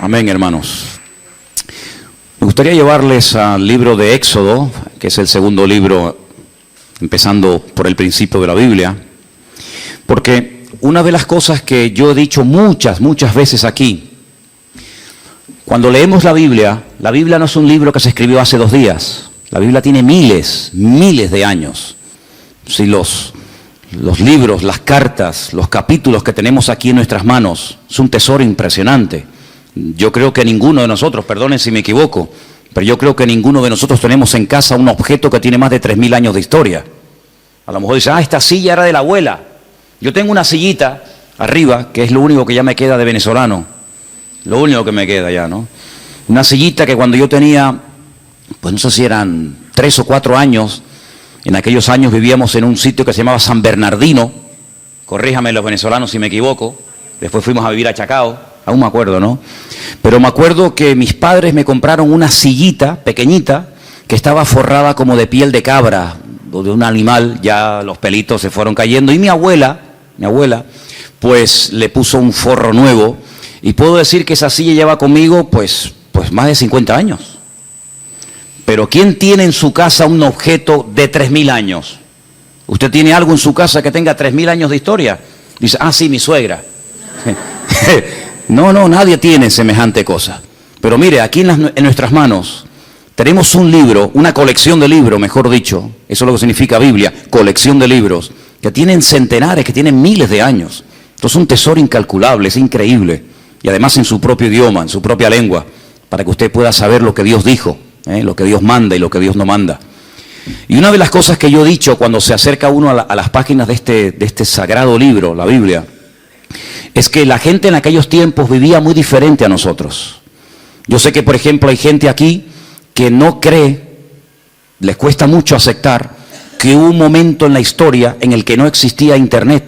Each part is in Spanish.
Amén, hermanos. Me gustaría llevarles al libro de Éxodo, que es el segundo libro, empezando por el principio de la Biblia, porque una de las cosas que yo he dicho muchas veces aquí, cuando leemos la Biblia no es un libro que se escribió hace 2 días, la Biblia tiene miles de años. Si los libros, las cartas, los capítulos que tenemos aquí en nuestras manos, es un tesoro impresionante. Yo creo que ninguno de nosotros, perdonen si me equivoco, pero yo creo que ninguno de nosotros tenemos en casa un objeto que tiene más de 3.000 años de historia. A lo mejor dicen, esta silla era de la abuela. Yo tengo una sillita arriba, que es lo único que ya me queda de venezolano. Lo único que me queda ya, ¿no? Una sillita que cuando yo tenía, pues no sé si eran 3 o 4 años, en aquellos años vivíamos en un sitio que se llamaba San Bernardino, corríjame los venezolanos si me equivoco, después fuimos a vivir a Chacao, aún me acuerdo, ¿no? Pero me acuerdo que mis padres me compraron una sillita pequeñita que estaba forrada como de piel de cabra o de un animal, ya los pelitos se fueron cayendo, y mi abuela, pues le puso un forro nuevo, y puedo decir que esa silla lleva conmigo pues más de 50 años. Pero ¿quién tiene en su casa un objeto de 3.000 años? ¿Usted tiene algo en su casa que tenga 3.000 años de historia? Dice, sí, mi suegra. No, nadie tiene semejante cosa. Pero mire, aquí en nuestras manos tenemos un libro, una colección de libros, mejor dicho, eso es lo que significa Biblia, colección de libros, que tienen centenares, que tienen miles de años. Entonces es un tesoro incalculable, es increíble. Y además en su propio idioma, en su propia lengua, para que usted pueda saber lo que Dios dijo. Lo que Dios manda y lo que Dios no manda. Y una de las cosas que yo he dicho cuando se acerca uno a las páginas de este sagrado libro, la Biblia, es que la gente en aquellos tiempos vivía muy diferente a nosotros. Yo sé que, por ejemplo, hay gente aquí que no cree, les cuesta mucho aceptar que hubo un momento en la historia en el que no existía Internet.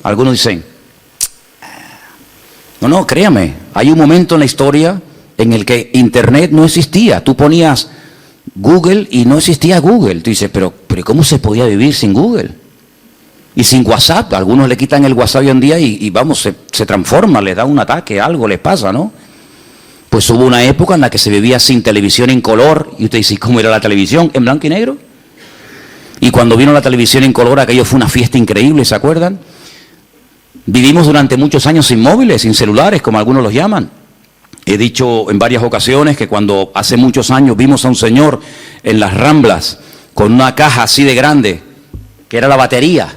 Algunos dicen, no, créame, hay un momento en la historia en el que Internet no existía. Tú ponías Google y no existía Google. Tú dices, pero ¿cómo se podía vivir sin Google? Y sin WhatsApp. Algunos le quitan el WhatsApp hoy en día y vamos, se transforma, les da un ataque, algo les pasa, ¿no? Pues hubo una época en la que se vivía sin televisión en color. Y usted dice, ¿cómo era la televisión? ¿En blanco y negro? Y cuando vino la televisión en color, aquello fue una fiesta increíble, ¿se acuerdan? Vivimos durante muchos años sin móviles, sin celulares, como algunos los llaman. He dicho en varias ocasiones que cuando hace muchos años vimos a un señor en las Ramblas con una caja así de grande, que era la batería,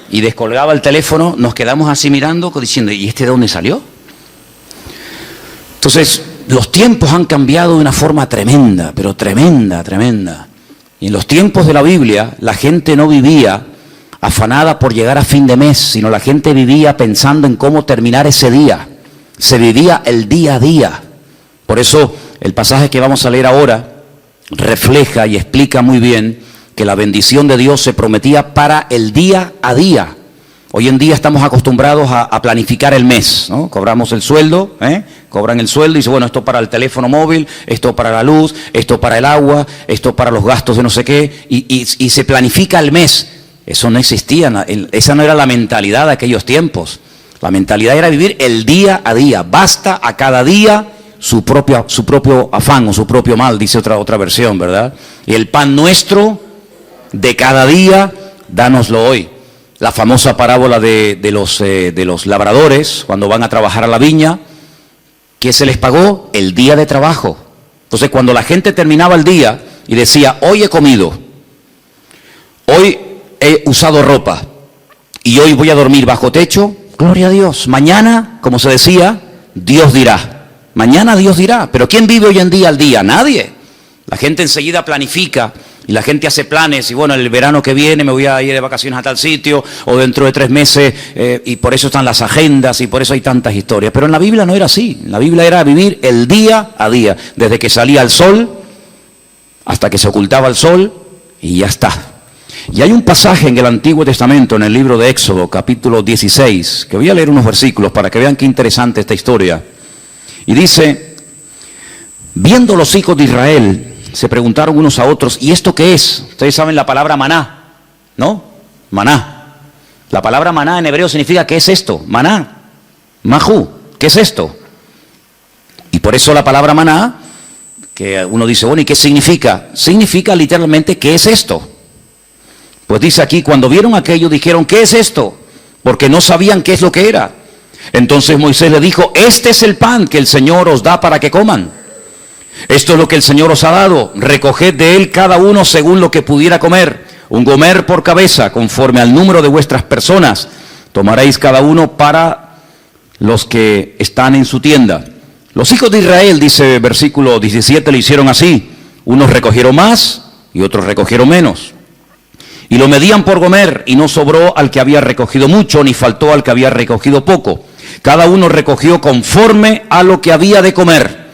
y descolgaba el teléfono, nos quedamos así mirando, diciendo, ¿y este de dónde salió? Entonces, los tiempos han cambiado de una forma tremenda, pero tremenda. Y en los tiempos de la Biblia, la gente no vivía afanada por llegar a fin de mes, sino la gente vivía pensando en cómo terminar ese día. Se vivía el día a día. Por eso el pasaje que vamos a leer ahora refleja y explica muy bien que la bendición de Dios se prometía para el día a día. Hoy en día estamos acostumbrados a planificar el mes, ¿no? Cobramos el sueldo, cobran el sueldo y dicen, bueno, esto para el teléfono móvil, esto para la luz, esto para el agua, esto para los gastos de no sé qué, y se planifica el mes. Eso no existía, esa no era la mentalidad de aquellos tiempos. La mentalidad era vivir el día a día. Basta a cada día su propio afán o su propio mal, dice otra versión, ¿verdad? Y el pan nuestro de cada día, dánoslo hoy. La famosa parábola de los labradores, cuando van a trabajar a la viña, ¿qué se les pagó? El día de trabajo. Entonces, cuando la gente terminaba el día y decía, hoy he comido, hoy he usado ropa y hoy voy a dormir bajo techo, gloria a Dios. Mañana, como se decía, Dios dirá. Mañana Dios dirá. Pero ¿quién vive hoy en día al día? Nadie. La gente enseguida planifica y la gente hace planes. Y bueno, el verano que viene me voy a ir de vacaciones a tal sitio, o dentro de 3 meses, y por eso están las agendas y por eso hay tantas historias. Pero en la Biblia no era así. En la Biblia era vivir el día a día. Desde que salía el sol hasta que se ocultaba el sol y ya está. Y hay un pasaje en el Antiguo Testamento, en el libro de Éxodo, capítulo 16, que voy a leer unos versículos para que vean qué interesante esta historia. Y dice, viendo los hijos de Israel, se preguntaron unos a otros, ¿y esto qué es? Ustedes saben la palabra maná, ¿no? Maná. La palabra maná en hebreo significa, ¿qué es esto? Maná. Majú. ¿Qué es esto? por eso la palabra maná, que uno dice, bueno, ¿y qué significa? Significa literalmente, ¿qué es esto? Pues dice aquí, cuando vieron aquello, dijeron, ¿qué es esto? Porque no sabían qué es lo que era. Entonces Moisés le dijo, este es el pan que el Señor os da para que coman. Esto es lo que el Señor os ha dado. Recoged de él cada uno según lo que pudiera comer. Un gomer por cabeza, conforme al número de vuestras personas. Tomaréis cada uno para los que están en su tienda. Los hijos de Israel, dice versículo 17, lo hicieron así. Unos recogieron más y otros recogieron menos. Y lo medían por gomer, y no sobró al que había recogido mucho, ni faltó al que había recogido poco. Cada uno recogió conforme a lo que había de comer.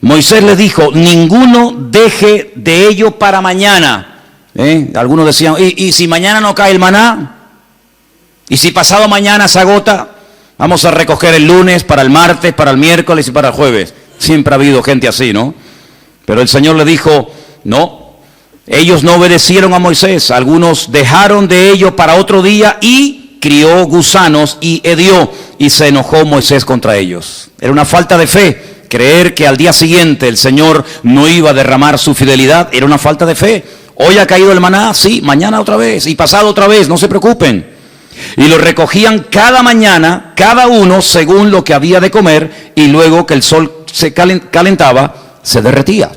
Moisés les dijo, ninguno deje de ello para mañana. Algunos decían, ¿y si mañana no cae el maná? ¿Y si pasado mañana se agota? Vamos a recoger el lunes, para el martes, para el miércoles y para el jueves. Siempre ha habido gente así, ¿no? Pero el Señor le dijo, no. Ellos no obedecieron a Moisés, algunos dejaron de ello para otro día y crió gusanos y hedió, y se enojó Moisés contra ellos. Era una falta de fe, creer que al día siguiente el Señor no iba a derramar su fidelidad, era una falta de fe. Hoy ha caído el maná, sí, mañana otra vez, y pasado otra vez, no se preocupen. Y lo recogían cada mañana, cada uno según lo que había de comer, y luego que el sol se calentaba, se derretía.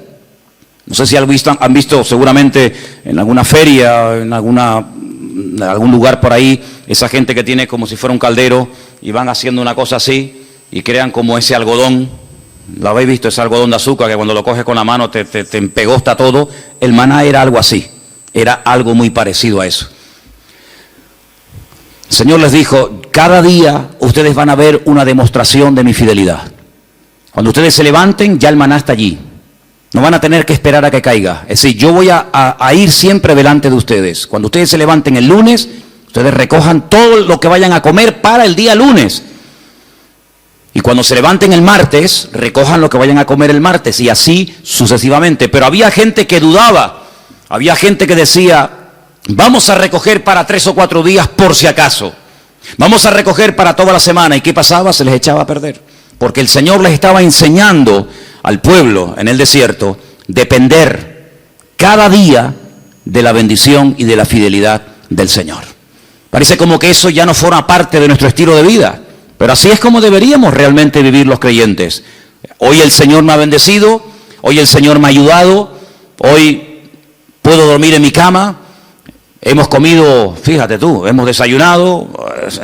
No sé si han visto seguramente en alguna feria, en algún lugar por ahí, esa gente que tiene como si fuera un caldero y van haciendo una cosa así y crean como ese algodón. ¿Lo habéis visto? Ese algodón de azúcar que cuando lo coges con la mano te empegosta todo. El maná era algo así, era algo muy parecido a eso. El Señor les dijo, cada día ustedes van a ver una demostración de mi fidelidad. Cuando ustedes se levanten, ya el maná está allí. No van a tener que esperar a que caiga. Es decir, yo voy a ir siempre delante de ustedes. Cuando ustedes se levanten el lunes, ustedes recojan todo lo que vayan a comer para el día lunes. Y cuando se levanten el martes, recojan lo que vayan a comer el martes, y así sucesivamente. Pero había gente que dudaba. Había gente que decía, vamos a recoger para 3 o 4 días por si acaso. Vamos a recoger para toda la semana. ¿Y qué pasaba? Se les echaba a perder. Porque el Señor les estaba enseñando al pueblo en el desierto depender cada día de la bendición y de la fidelidad del Señor. Parece como que eso ya no forma parte de nuestro estilo de vida, pero así es como deberíamos realmente vivir los creyentes. Hoy el Señor me ha bendecido, hoy el Señor me ha ayudado, hoy puedo dormir en mi cama. Hemos comido, fíjate tú, hemos desayunado,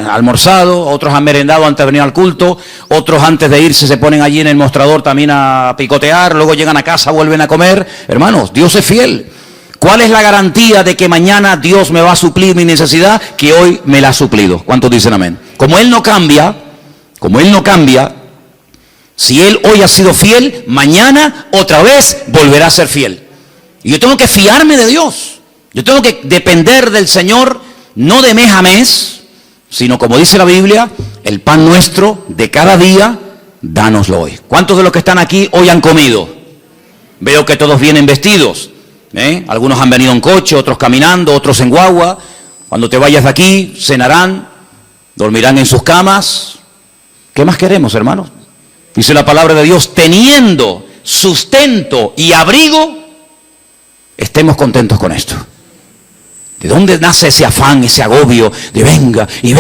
almorzado, otros han merendado antes de venir al culto, otros antes de irse se ponen allí en el mostrador también a picotear, luego llegan a casa, vuelven a comer. Hermanos, Dios es fiel. ¿Cuál es la garantía de que mañana Dios me va a suplir mi necesidad? Que hoy me la ha suplido. ¿Cuántos dicen amén? Como Él no cambia, si Él hoy ha sido fiel, mañana otra vez volverá a ser fiel. Y yo tengo que fiarme de Dios. Yo tengo que depender del Señor, no de mes a mes, sino como dice la Biblia, el pan nuestro de cada día, dánoslo hoy. ¿Cuántos de los que están aquí hoy han comido? Veo que todos vienen vestidos. Algunos han venido en coche, otros caminando, otros en guagua. Cuando te vayas de aquí, cenarán, dormirán en sus camas. ¿Qué más queremos, hermanos? Dice la palabra de Dios, teniendo sustento y abrigo, estemos contentos con esto. ¿De dónde nace ese afán, ese agobio de venga y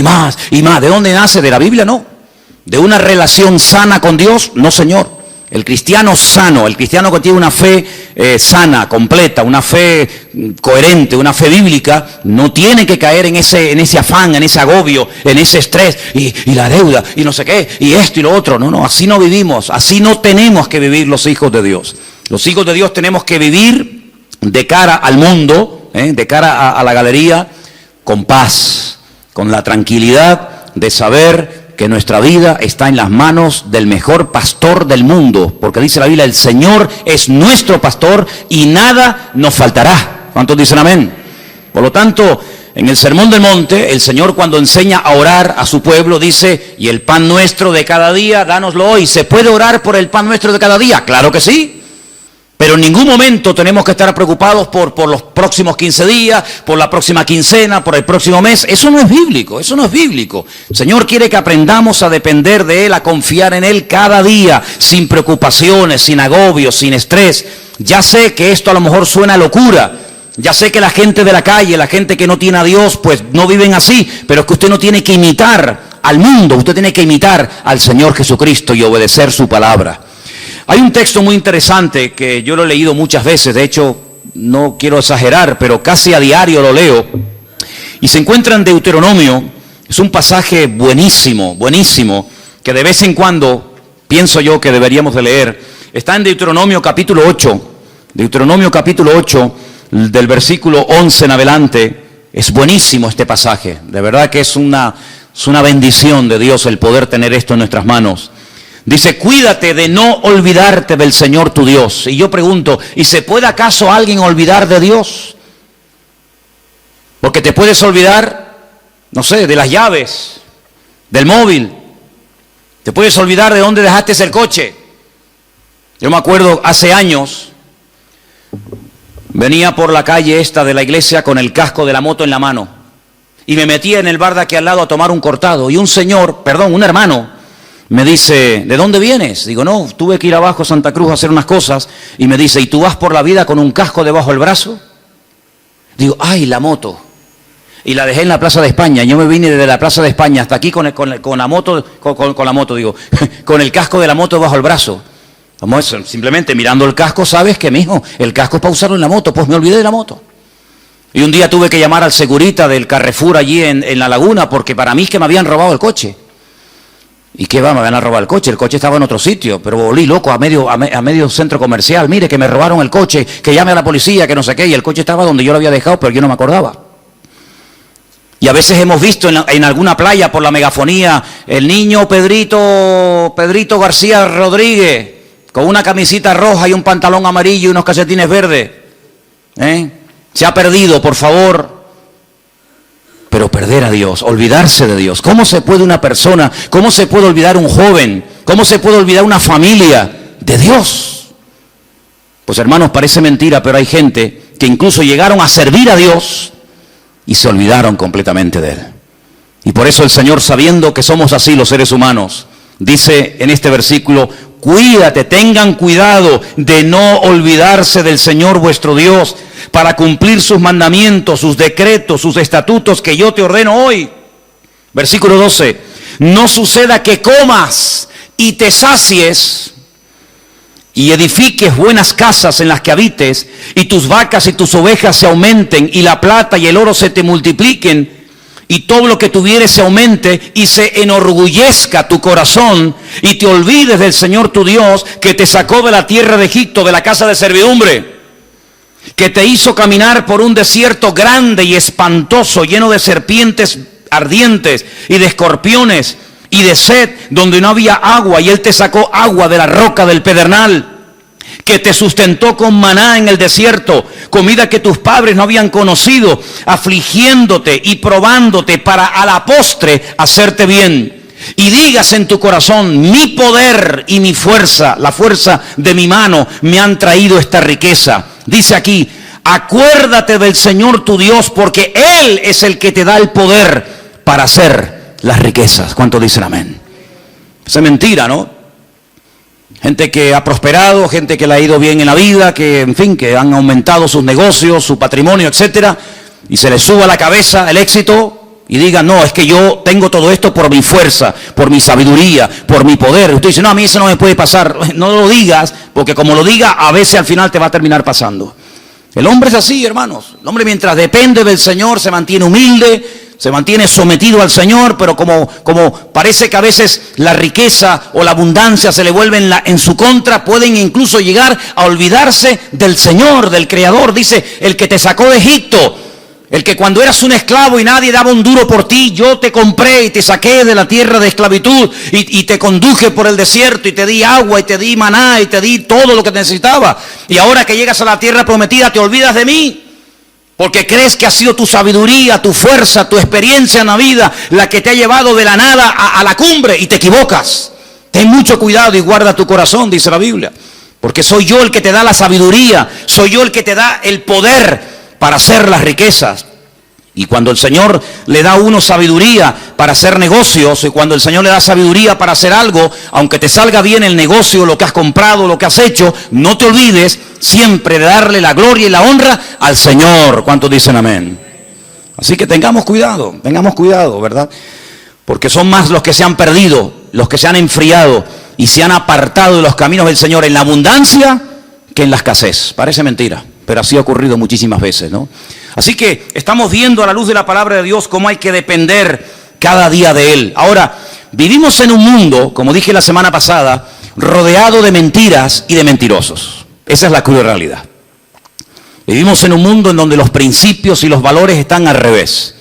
más y más? ¿De dónde nace? ¿De la Biblia? No. ¿De una relación sana con Dios? No, Señor. El cristiano sano, el cristiano que tiene una fe sana, completa, una fe coherente, una fe bíblica, no tiene que caer en ese afán, en ese agobio, en ese estrés y la deuda y no sé qué, y esto y lo otro. No, así no vivimos, así no tenemos que vivir los hijos de Dios. Los hijos de Dios tenemos que vivir de cara al mundo, de cara a la galería, con paz, con la tranquilidad de saber que nuestra vida está en las manos del mejor pastor del mundo, porque dice la Biblia, el Señor es nuestro pastor y nada nos faltará. ¿Cuántos dicen amén? Por lo tanto, en el Sermón del Monte, el Señor cuando enseña a orar a su pueblo dice, y el pan nuestro de cada día, dánoslo hoy. ¿Se puede orar por el pan nuestro de cada día? Claro que sí. Pero en ningún momento tenemos que estar preocupados por los próximos 15 días, por la próxima quincena, por el próximo mes. Eso no es bíblico, eso no es bíblico. El Señor quiere que aprendamos a depender de Él, a confiar en Él cada día, sin preocupaciones, sin agobios, sin estrés. Ya sé que esto a lo mejor suena a locura. Ya sé que la gente de la calle, la gente que no tiene a Dios, pues no viven así. Pero es que usted no tiene que imitar al mundo, usted tiene que imitar al Señor Jesucristo y obedecer su palabra. Hay un texto muy interesante que yo lo he leído muchas veces, de hecho no quiero exagerar, pero casi a diario lo leo, y se encuentra en Deuteronomio. Es un pasaje buenísimo, buenísimo, que de vez en cuando pienso yo que deberíamos de leer. Está en Deuteronomio capítulo 8, del versículo 11 en adelante. Es buenísimo este pasaje, de verdad que es una bendición de Dios el poder tener esto en nuestras manos. Dice, cuídate de no olvidarte del Señor tu Dios. Y yo pregunto, ¿y se puede acaso alguien olvidar de Dios? Porque te puedes olvidar, no sé, de las llaves, del móvil. Te puedes olvidar de dónde dejaste el coche. Yo me acuerdo hace años, venía por la calle esta de la iglesia con el casco de la moto en la mano. Y me metía en el bar de aquí al lado a tomar un cortado. Y un hermano, me dice, ¿de dónde vienes? Digo, no, tuve que ir abajo a Santa Cruz a hacer unas cosas. Y me dice, ¿y tú vas por la vida con un casco debajo del brazo? Digo, ¡ay, la moto! Y la dejé en la Plaza de España. Yo me vine desde la Plaza de España hasta aquí con la moto, con el casco de la moto bajo el brazo. Como eso, simplemente mirando el casco, sabes que, mijo, el casco es para usarlo en la moto. Pues me olvidé de la moto. Y un día tuve que llamar al segurita del Carrefour allí en La Laguna, porque para mí es que me habían robado el coche. ¿Y qué va? Me van a robar el coche estaba en otro sitio, pero volví loco a medio centro comercial. Mire, que me robaron el coche, que llame a la policía, que no sé qué, y el coche estaba donde yo lo había dejado, pero yo no me acordaba. Y a veces hemos visto en alguna playa por la megafonía, el niño Pedrito García Rodríguez, con una camisita roja y un pantalón amarillo y unos calcetines verdes. Se ha perdido, por favor. Pero perder a Dios, olvidarse de Dios. ¿Cómo se puede una persona, cómo se puede olvidar un joven, cómo se puede olvidar una familia de Dios? Pues hermanos, parece mentira, pero hay gente que incluso llegaron a servir a Dios y se olvidaron completamente de Él. Y por eso el Señor, sabiendo que somos así los seres humanos, dice en este versículo, cuídate, tengan cuidado de no olvidarse del Señor vuestro Dios, para cumplir sus mandamientos, sus decretos, sus estatutos que yo te ordeno hoy. Versículo 12, no suceda que comas y te sacies y edifiques buenas casas en las que habites, y tus vacas y tus ovejas se aumenten, y la plata y el oro se te multipliquen, y todo lo que tuvieres se aumente, y se enorgullezca tu corazón, y te olvides del Señor tu Dios, que te sacó de la tierra de Egipto, de la casa de servidumbre, que te hizo caminar por un desierto grande y espantoso, lleno de serpientes ardientes y de escorpiones y de sed, donde no había agua, y Él te sacó agua de la roca del pedernal, que te sustentó con maná en el desierto, comida que tus padres no habían conocido, afligiéndote y probándote para a la postre hacerte bien. Y digas en tu corazón, mi poder y mi fuerza, la fuerza de mi mano, me han traído esta riqueza. Dice aquí, acuérdate del Señor tu Dios, porque Él es el que te da el poder para hacer las riquezas. ¿Cuántos dicen amén? Eso es mentira, ¿no? Gente que ha prosperado, gente que le ha ido bien en la vida, que en fin, que han aumentado sus negocios, su patrimonio, etcétera, y se les suba a la cabeza el éxito, y digan, no, es que yo tengo todo esto por mi fuerza, por mi sabiduría, por mi poder. Usted dice, no, a mí eso no me puede pasar. No lo digas, porque como lo diga, a veces al final te va a terminar pasando. El hombre es así, hermanos. El hombre, mientras depende del Señor, se mantiene humilde, se mantiene sometido al Señor, pero como parece que a veces la riqueza o la abundancia se le vuelven en su contra, pueden incluso llegar a olvidarse del Señor, del Creador. Dice, el que te sacó de Egipto, el que cuando eras un esclavo y nadie daba un duro por ti, yo te compré y te saqué de la tierra de esclavitud y te conduje por el desierto y te di agua y te di maná y te di todo lo que necesitaba. Y ahora que llegas a la tierra prometida te olvidas de mí, porque crees que ha sido tu sabiduría, tu fuerza, tu experiencia en la vida la que te ha llevado de la nada a la cumbre, y te equivocas. Ten mucho cuidado y guarda tu corazón, dice la Biblia. Porque soy yo el que te da la sabiduría, soy yo el que te da el poder para hacer las riquezas. Y cuando el Señor le da a uno sabiduría para hacer negocios, y cuando el Señor le da sabiduría para hacer algo, aunque te salga bien el negocio, lo que has comprado, lo que has hecho, no te olvides siempre de darle la gloria y la honra al Señor. ¿Cuántos dicen amén? Así que tengamos cuidado, ¿verdad? Porque son más los que se han perdido, los que se han enfriado y se han apartado de los caminos del Señor en la abundancia que en la escasez. Parece mentira, pero así ha ocurrido muchísimas veces, ¿no? Así que estamos viendo a la luz de la palabra de Dios cómo hay que depender cada día de Él. Ahora, vivimos en un mundo, como dije la semana pasada, rodeado de mentiras y de mentirosos. Esa es la cruda realidad. Vivimos en un mundo en donde los principios y los valores están al revés.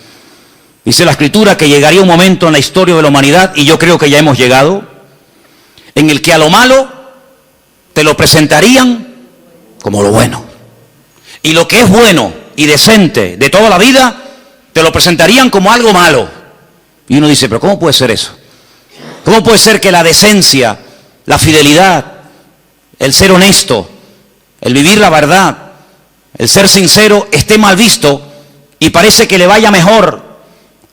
Dice la Escritura que llegaría un momento en la historia de la humanidad, y yo creo que ya hemos llegado, en el que a lo malo te lo presentarían como lo bueno. Y lo que es bueno y decente de toda la vida, te lo presentarían como algo malo. Y uno dice, pero ¿cómo puede ser eso? ¿Cómo puede ser que la decencia, la fidelidad, el ser honesto, el vivir la verdad, el ser sincero esté mal visto y parece que le vaya mejor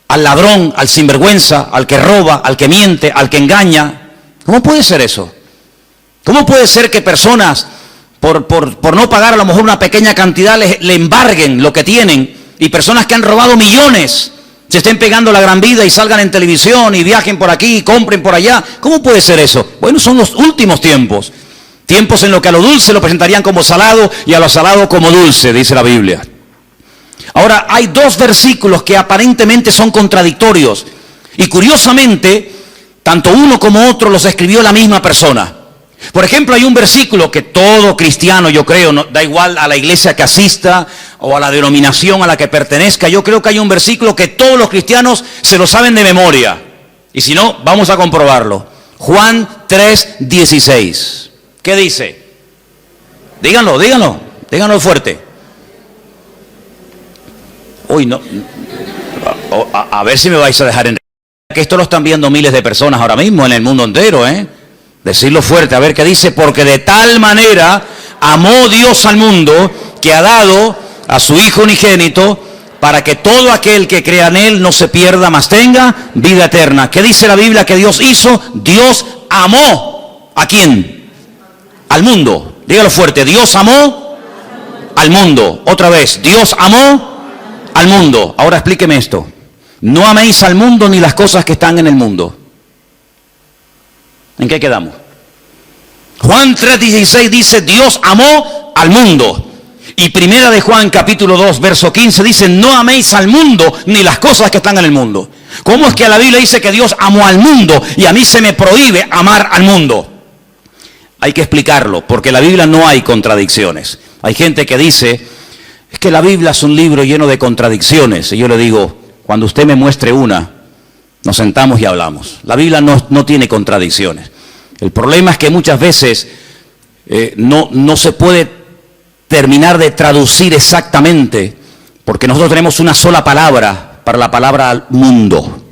al ladrón, al sinvergüenza, al que roba, al que miente, al que engaña? ¿Cómo puede ser eso? ¿Cómo puede ser que personas por no pagar a lo mejor una pequeña cantidad le embarguen lo que tienen, y personas que han robado millones se estén pegando la gran vida y salgan en televisión y viajen por aquí y compren por allá? ¿Cómo puede ser eso? Bueno, son los últimos tiempos. Tiempos en los que a lo dulce lo presentarían como salado y a lo salado como dulce, dice la Biblia. Ahora, hay dos versículos que aparentemente son contradictorios. Y curiosamente, tanto uno como otro los escribió la misma persona. Por ejemplo, hay un versículo que todo cristiano, yo creo, no, da igual a la iglesia que asista o a la denominación a la que pertenezca, yo creo que hay un versículo que todos los cristianos se lo saben de memoria. Y si no, vamos a comprobarlo. Juan 3:16. ¿Qué dice? Díganlo fuerte. Uy, no. A ver si me vais a dejar en... Que esto lo están viendo miles de personas ahora mismo en el mundo entero, ¿eh? Decirlo fuerte, a ver qué dice. Porque de tal manera amó Dios al mundo, que ha dado a su Hijo unigénito, para que todo aquel que crea en Él no se pierda, mas tenga vida eterna. ¿Qué dice la Biblia que Dios hizo? Dios amó. ¿A quién? Al mundo. Dígalo fuerte. Dios amó al mundo. Otra vez. Dios amó al mundo. Ahora explíqueme esto. No améis al mundo ni las cosas que están en el mundo. ¿En qué quedamos? Juan 3:16 dice, Dios amó al mundo. Y primera de Juan capítulo 2 verso 15 dice, no améis al mundo ni las cosas que están en el mundo. ¿Cómo es que la Biblia dice que Dios amó al mundo y a mí se me prohíbe amar al mundo? Hay que explicarlo, porque en la Biblia no hay contradicciones. Hay gente que dice, es que la Biblia es un libro lleno de contradicciones. Y yo le digo, cuando usted me muestre una, nos sentamos y hablamos. La Biblia no tiene contradicciones. El problema es que muchas veces no se puede terminar de traducir exactamente, porque nosotros tenemos una sola palabra para la palabra mundo.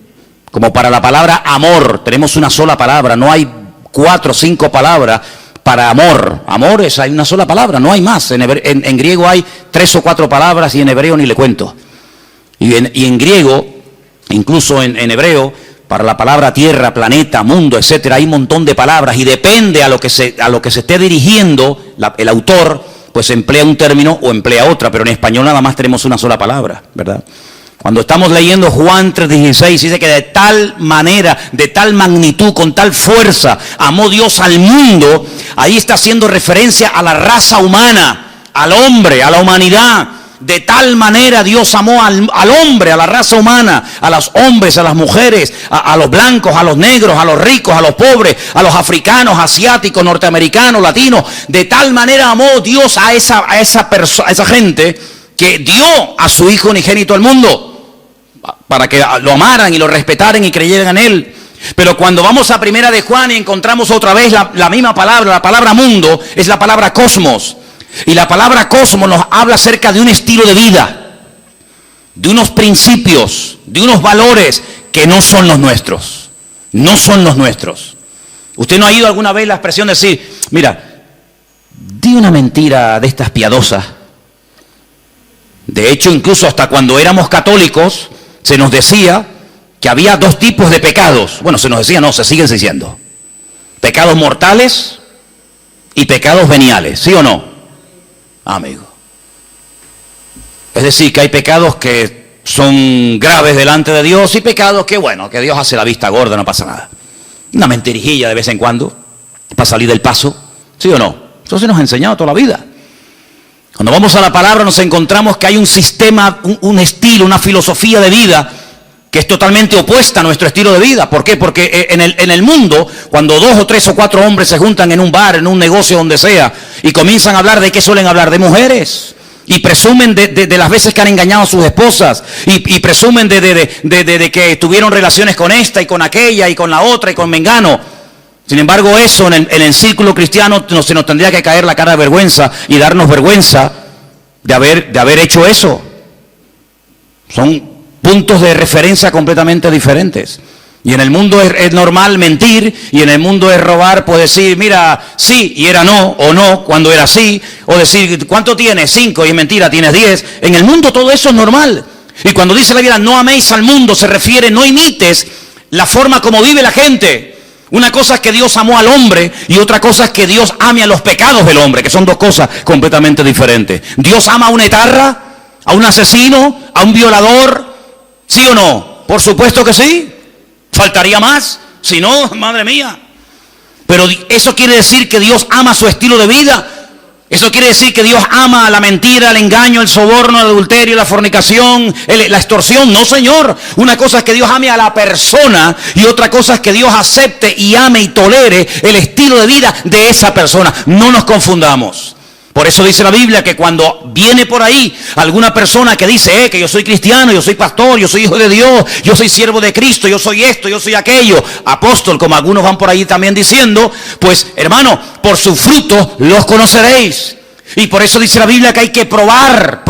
Como para la palabra amor, tenemos una sola palabra. No hay 4 o 5 palabras para amor. Amor hay una sola palabra, no hay más. En griego hay 3 o 4 palabras y en hebreo ni le cuento. Y en griego, incluso en hebreo, para la palabra tierra, planeta, mundo, etcétera, hay un montón de palabras, y depende a lo que se esté dirigiendo el autor, pues emplea un término o emplea otra, pero en español nada más tenemos una sola palabra, ¿verdad? Cuando estamos leyendo Juan 3:16, dice que de tal manera, de tal magnitud, con tal fuerza, amó Dios al mundo. Ahí está haciendo referencia a la raza humana, al hombre, a la humanidad. De tal manera Dios amó al hombre, a la raza humana, a los hombres, a las mujeres, a los blancos, a los negros, a los ricos, a los pobres, a los africanos, asiáticos, norteamericanos, latinos. De tal manera amó Dios a esa gente, que dio a su Hijo unigénito al mundo, para que lo amaran y lo respetaran y creyeran en Él. Pero cuando vamos a primera de Juan y encontramos otra vez la misma palabra, la palabra mundo, es la palabra cosmos. Y la palabra cosmos nos habla acerca de un estilo de vida, de unos principios, de unos valores que no son los nuestros. No son los nuestros. Usted no ha oído alguna vez la expresión de decir, mira, di una mentira de estas piadosas. De hecho, incluso hasta cuando éramos católicos, se nos decía que había dos tipos de pecados. Bueno, se nos decía, no, se siguen diciendo. Pecados mortales y pecados veniales, ¿sí o no? Amigo. Es decir, que hay pecados que son graves delante de Dios y pecados que, bueno, que Dios hace la vista gorda, no pasa nada. Una mentirijilla de vez en cuando, para salir del paso, ¿sí o no? Eso se nos ha enseñado toda la vida. Cuando vamos a la palabra nos encontramos que hay un sistema, un estilo, una filosofía de vida que es totalmente opuesta a nuestro estilo de vida. ¿Por qué? Porque en el mundo, cuando 2 o 3 o 4 hombres se juntan en un bar, en un negocio, donde sea, y comienzan a hablar, ¿de qué suelen hablar? De mujeres. Y presumen de las veces que han engañado a sus esposas. Y presumen de que tuvieron relaciones con esta y con aquella y con la otra y con mengano. Sin embargo, eso en el círculo cristiano se nos tendría que caer la cara de vergüenza y darnos vergüenza de haber hecho eso. Son puntos de referencia completamente diferentes. Y en el mundo es normal mentir, y en el mundo es robar, pues decir, mira, sí, y era no, o no, cuando era sí, o decir, ¿cuánto tienes? 5, y es mentira, tienes 10. En el mundo todo eso es normal. Y cuando dice la Biblia, no améis al mundo, se refiere, no imites la forma como vive la gente. Una cosa es que Dios amó al hombre y otra cosa es que Dios ame a los pecados del hombre, que son dos cosas completamente diferentes. Dios ama a un etarra, a un asesino, a un violador, ¿sí o no? Por supuesto que sí. Faltaría más, si no, madre mía. Pero eso quiere decir que Dios ama su estilo de vida. Eso quiere decir que Dios ama la mentira, el engaño, el soborno, el adulterio, la fornicación, la extorsión. No, Señor. Una cosa es que Dios ame a la persona y otra cosa es que Dios acepte y ame y tolere el estilo de vida de esa persona. No nos confundamos. Por eso dice la Biblia que cuando viene por ahí alguna persona que dice que yo soy cristiano, yo soy pastor, yo soy hijo de Dios, yo soy siervo de Cristo, yo soy esto, yo soy aquello, apóstol, como algunos van por ahí también diciendo, pues hermano, por sus frutos los conoceréis. Y por eso dice la Biblia que hay que probar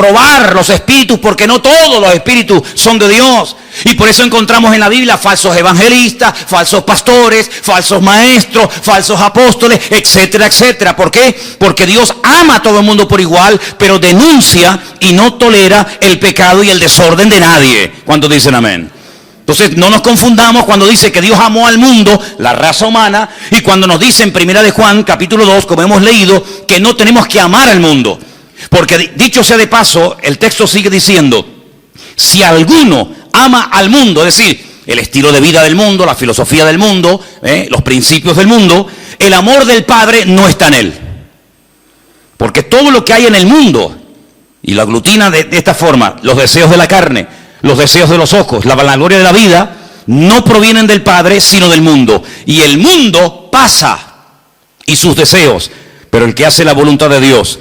los espíritus, porque no todos los espíritus son de Dios. Y por eso encontramos en la Biblia falsos evangelistas, falsos pastores, falsos maestros, falsos apóstoles, etcétera, etcétera. ¿Por qué? Porque Dios ama a todo el mundo por igual, pero denuncia y no tolera el pecado y el desorden de nadie. ¿Cuántos dicen amén? Entonces no nos confundamos cuando dice que Dios amó al mundo, la raza humana, y cuando nos dice en 1 de Juan, capítulo 2, como hemos leído, que no tenemos que amar al mundo. Porque dicho sea de paso, el texto sigue diciendo, si alguno ama al mundo, es decir, el estilo de vida del mundo, la filosofía del mundo, los principios del mundo, el amor del Padre no está en él. Porque todo lo que hay en el mundo, y lo aglutina de esta forma, los deseos de la carne, los deseos de los ojos, la vanagloria de la vida, no provienen del Padre, sino del mundo. Y el mundo pasa, y sus deseos, pero el que hace la voluntad de Dios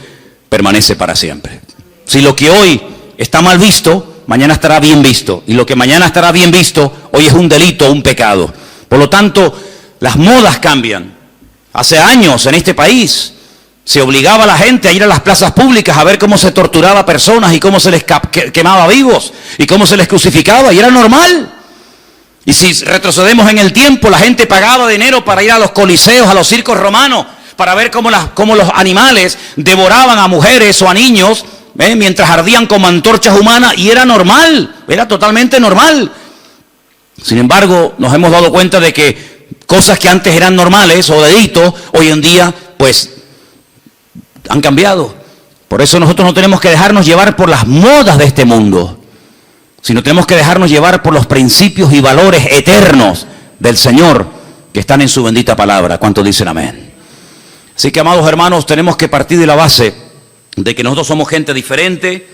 permanece para siempre. Si lo que hoy está mal visto, mañana estará bien visto. Y lo que mañana estará bien visto, hoy es un delito, un pecado. Por lo tanto, las modas cambian. Hace años en este país se obligaba a la gente a ir a las plazas públicas a ver cómo se torturaba a personas y cómo se les quemaba vivos y cómo se les crucificaba, y era normal. Y si retrocedemos en el tiempo, la gente pagaba dinero para ir a los coliseos, a los circos romanos, para ver cómo los animales devoraban a mujeres o a niños, mientras ardían como antorchas humanas, y era normal, era totalmente normal. Sin embargo, nos hemos dado cuenta de que cosas que antes eran normales o delitos, hoy en día, pues, han cambiado. Por eso nosotros no tenemos que dejarnos llevar por las modas de este mundo, sino tenemos que dejarnos llevar por los principios y valores eternos del Señor que están en su bendita palabra. ¿Cuántos dicen amén? Así que, amados hermanos, tenemos que partir de la base de que nosotros somos gente diferente,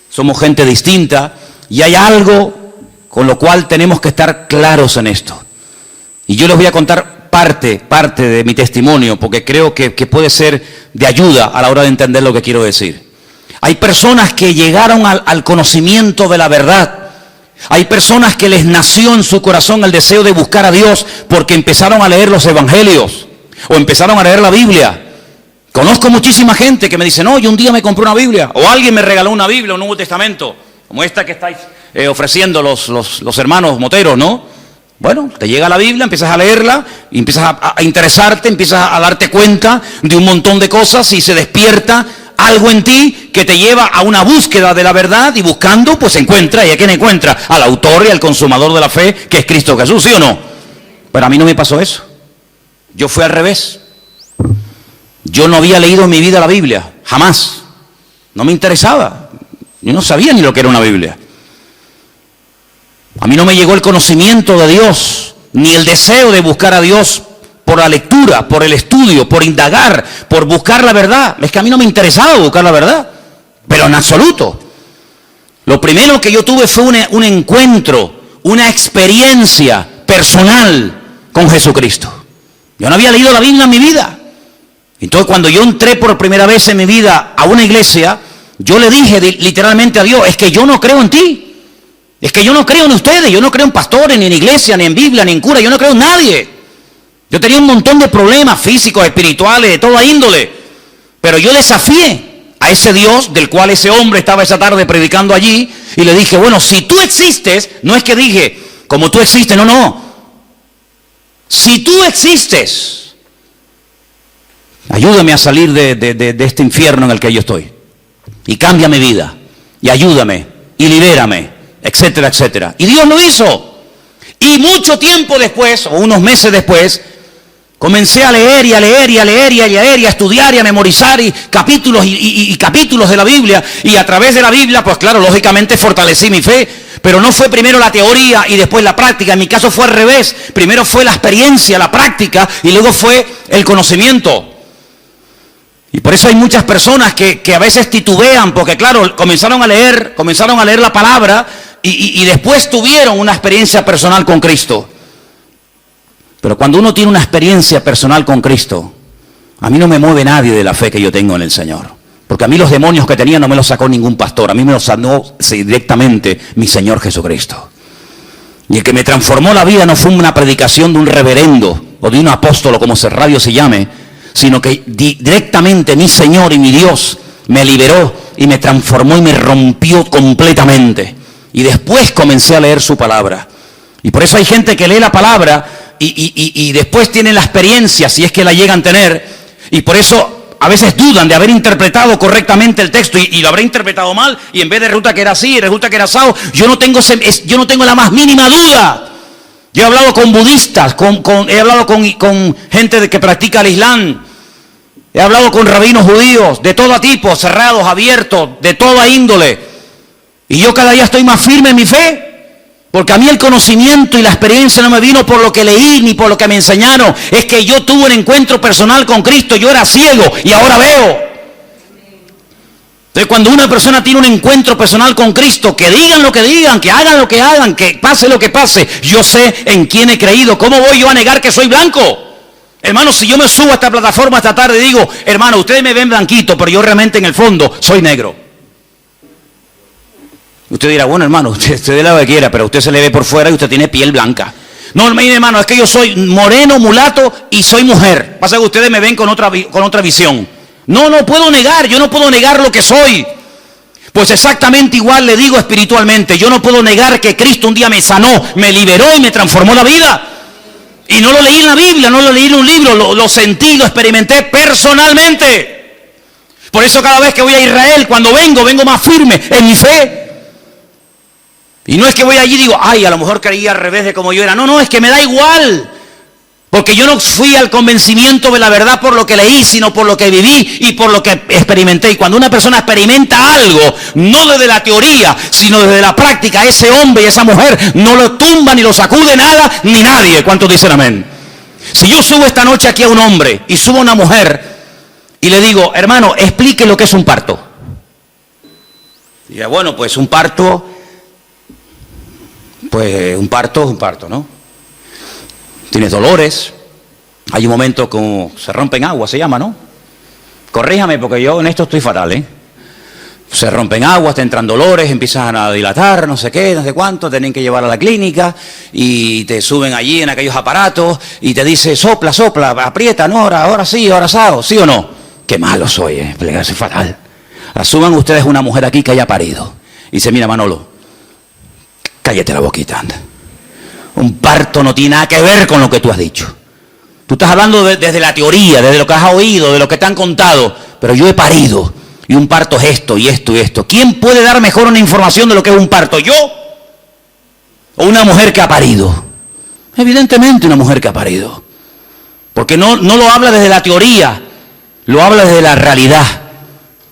somos gente distinta, y hay algo con lo cual tenemos que estar claros en esto. Y yo les voy a contar parte de mi testimonio, porque creo que puede ser de ayuda a la hora de entender lo que quiero decir. Hay personas que llegaron al conocimiento de la verdad. Hay personas que les nació en su corazón el deseo de buscar a Dios porque empezaron a leer los evangelios o empezaron a leer la Biblia. Conozco muchísima gente que me dice, no, yo un día me compré una Biblia, o alguien me regaló una Biblia, un Nuevo Testamento, como esta que estáis ofreciendo los hermanos moteros, ¿no? Bueno, te llega la Biblia, empiezas a leerla, y empiezas a interesarte, empiezas a darte cuenta de un montón de cosas y se despierta algo en ti que te lleva a una búsqueda de la verdad, y buscando, pues encuentra. ¿Y a quién encuentra? Al autor y al consumador de la fe, que es Cristo Jesús, ¿sí o no? Pero a mí no me pasó eso. Yo fui al revés. Yo no había leído en mi vida la Biblia, jamás. No me interesaba. Yo no sabía ni lo que era una Biblia. A mí no me llegó el conocimiento de Dios, ni el deseo de buscar a Dios por la lectura, por el estudio, por indagar, por buscar la verdad. Es que a mí no me interesaba buscar la verdad, pero en absoluto. Lo primero que yo tuve fue un encuentro, una experiencia personal con Jesucristo. Yo no había leído la Biblia en mi vida. Entonces, cuando yo entré por primera vez en mi vida a una iglesia, yo le dije literalmente a Dios: es que yo no creo en ti. Es que yo no creo en ustedes, yo no creo en pastores, ni en iglesia, ni en Biblia, ni en cura, yo no creo en nadie. Yo tenía un montón de problemas físicos, espirituales, de toda índole. Pero yo desafié a ese Dios del cual ese hombre estaba esa tarde predicando allí, y le dije: bueno, si tú existes, no es que dije, como tú existes, no. Si tú existes, ayúdame a salir de este infierno en el que yo estoy. Y cambia mi vida, y ayúdame, y libérame, etcétera, etcétera. Y Dios lo hizo. Y mucho tiempo después, o unos meses después, comencé a leer y a leer y a leer y a leer y a estudiar y a memorizar capítulos y capítulos de la Biblia. Y a través de la Biblia, pues claro, lógicamente fortalecí mi fe. Pero no fue primero la teoría y después la práctica. En mi caso fue al revés. Primero fue la experiencia, la práctica, y luego fue el conocimiento. Y por eso hay muchas personas que a veces titubean, porque claro, comenzaron a leer la palabra y después tuvieron una experiencia personal con Cristo. Pero cuando uno tiene una experiencia personal con Cristo, a mí no me mueve nadie de la fe que yo tengo en el Señor. Porque a mí los demonios que tenía no me los sacó ningún pastor, a mí me los sanó directamente mi Señor Jesucristo. Y el que me transformó la vida no fue una predicación de un reverendo o de un apóstol, o como radio se llame, sino que directamente mi Señor y mi Dios me liberó y me transformó y me rompió completamente. Y después comencé a leer su palabra. Y por eso hay gente que lee la palabra y después tienen la experiencia, si es que la llegan a tener, y por eso a veces dudan de haber interpretado correctamente el texto y lo habré interpretado mal, y en vez de resulta que era así, resulta que era asado. Yo no tengo la más mínima duda. Yo he hablado con budistas, he hablado con gente que practica el Islam, he hablado con rabinos judíos de todo tipo, cerrados, abiertos, de toda índole. Y yo cada día estoy más firme en mi fe, porque a mí el conocimiento y la experiencia no me vino por lo que leí ni por lo que me enseñaron. Es que yo tuve un encuentro personal con Cristo. Yo era ciego y ahora veo. Entonces, cuando una persona tiene un encuentro personal con Cristo, que digan lo que digan, que hagan lo que hagan, que pase lo que pase, yo sé en quién he creído. ¿Cómo voy yo a negar que soy blanco? Hermano, si yo me subo a esta plataforma esta tarde y digo: hermano, ustedes me ven blanquito, pero yo realmente en el fondo soy negro. Usted dirá: bueno, hermano, usted de lo que quiera, pero a usted se le ve por fuera y usted tiene piel blanca. No, mire, hermano, es que yo soy moreno, mulato y soy mujer. Pasa que ustedes me ven con otra visión. No puedo negar, yo no puedo negar lo que soy. Pues exactamente igual le digo espiritualmente. Yo no puedo negar que Cristo un día me sanó, me liberó y me transformó la vida. Y no lo leí en la Biblia, no lo leí en un libro, lo sentí, lo experimenté personalmente. Por eso cada vez que voy a Israel, cuando vengo más firme en mi fe. Y no es que voy allí y digo: ay, a lo mejor creía al revés de como yo era. No, es que me da igual. Porque yo no fui al convencimiento de la verdad por lo que leí, sino por lo que viví y por lo que experimenté. Y cuando una persona experimenta algo, no desde la teoría, sino desde la práctica, ese hombre y esa mujer no lo tumba, ni lo sacude nada, ni nadie. ¿Cuántos dicen amén? Si yo subo esta noche aquí a un hombre y subo a una mujer y le digo: hermano, explique lo que es un parto. Y diga: bueno, pues un parto... Pues un parto es un parto, ¿no? Tienes dolores, hay un momento como se rompen aguas, se llama, ¿no? Corríjame porque yo en esto estoy fatal, ¿eh? Se rompen aguas, te entran dolores, empiezan a dilatar, no sé qué, no sé cuánto, tienen que llevar a la clínica y te suben allí en aquellos aparatos y te dice: sopla, aprieta, no, ahora sí, ahora asado, ¿sí o no? Qué malo soy, soy fatal. Asuman ustedes una mujer aquí que haya parido y dice: mira, Manolo, cállate la boquita, anda. Un parto no tiene nada que ver con lo que tú has dicho. Tú estás hablando desde la teoría, desde lo que has oído, de lo que te han contado. Pero yo he parido. Y un parto es esto y esto y esto. ¿Quién puede dar mejor una información de lo que es un parto? ¿Yo? ¿O una mujer que ha parido? Evidentemente una mujer que ha parido. Porque no lo habla desde la teoría. Lo habla desde la realidad.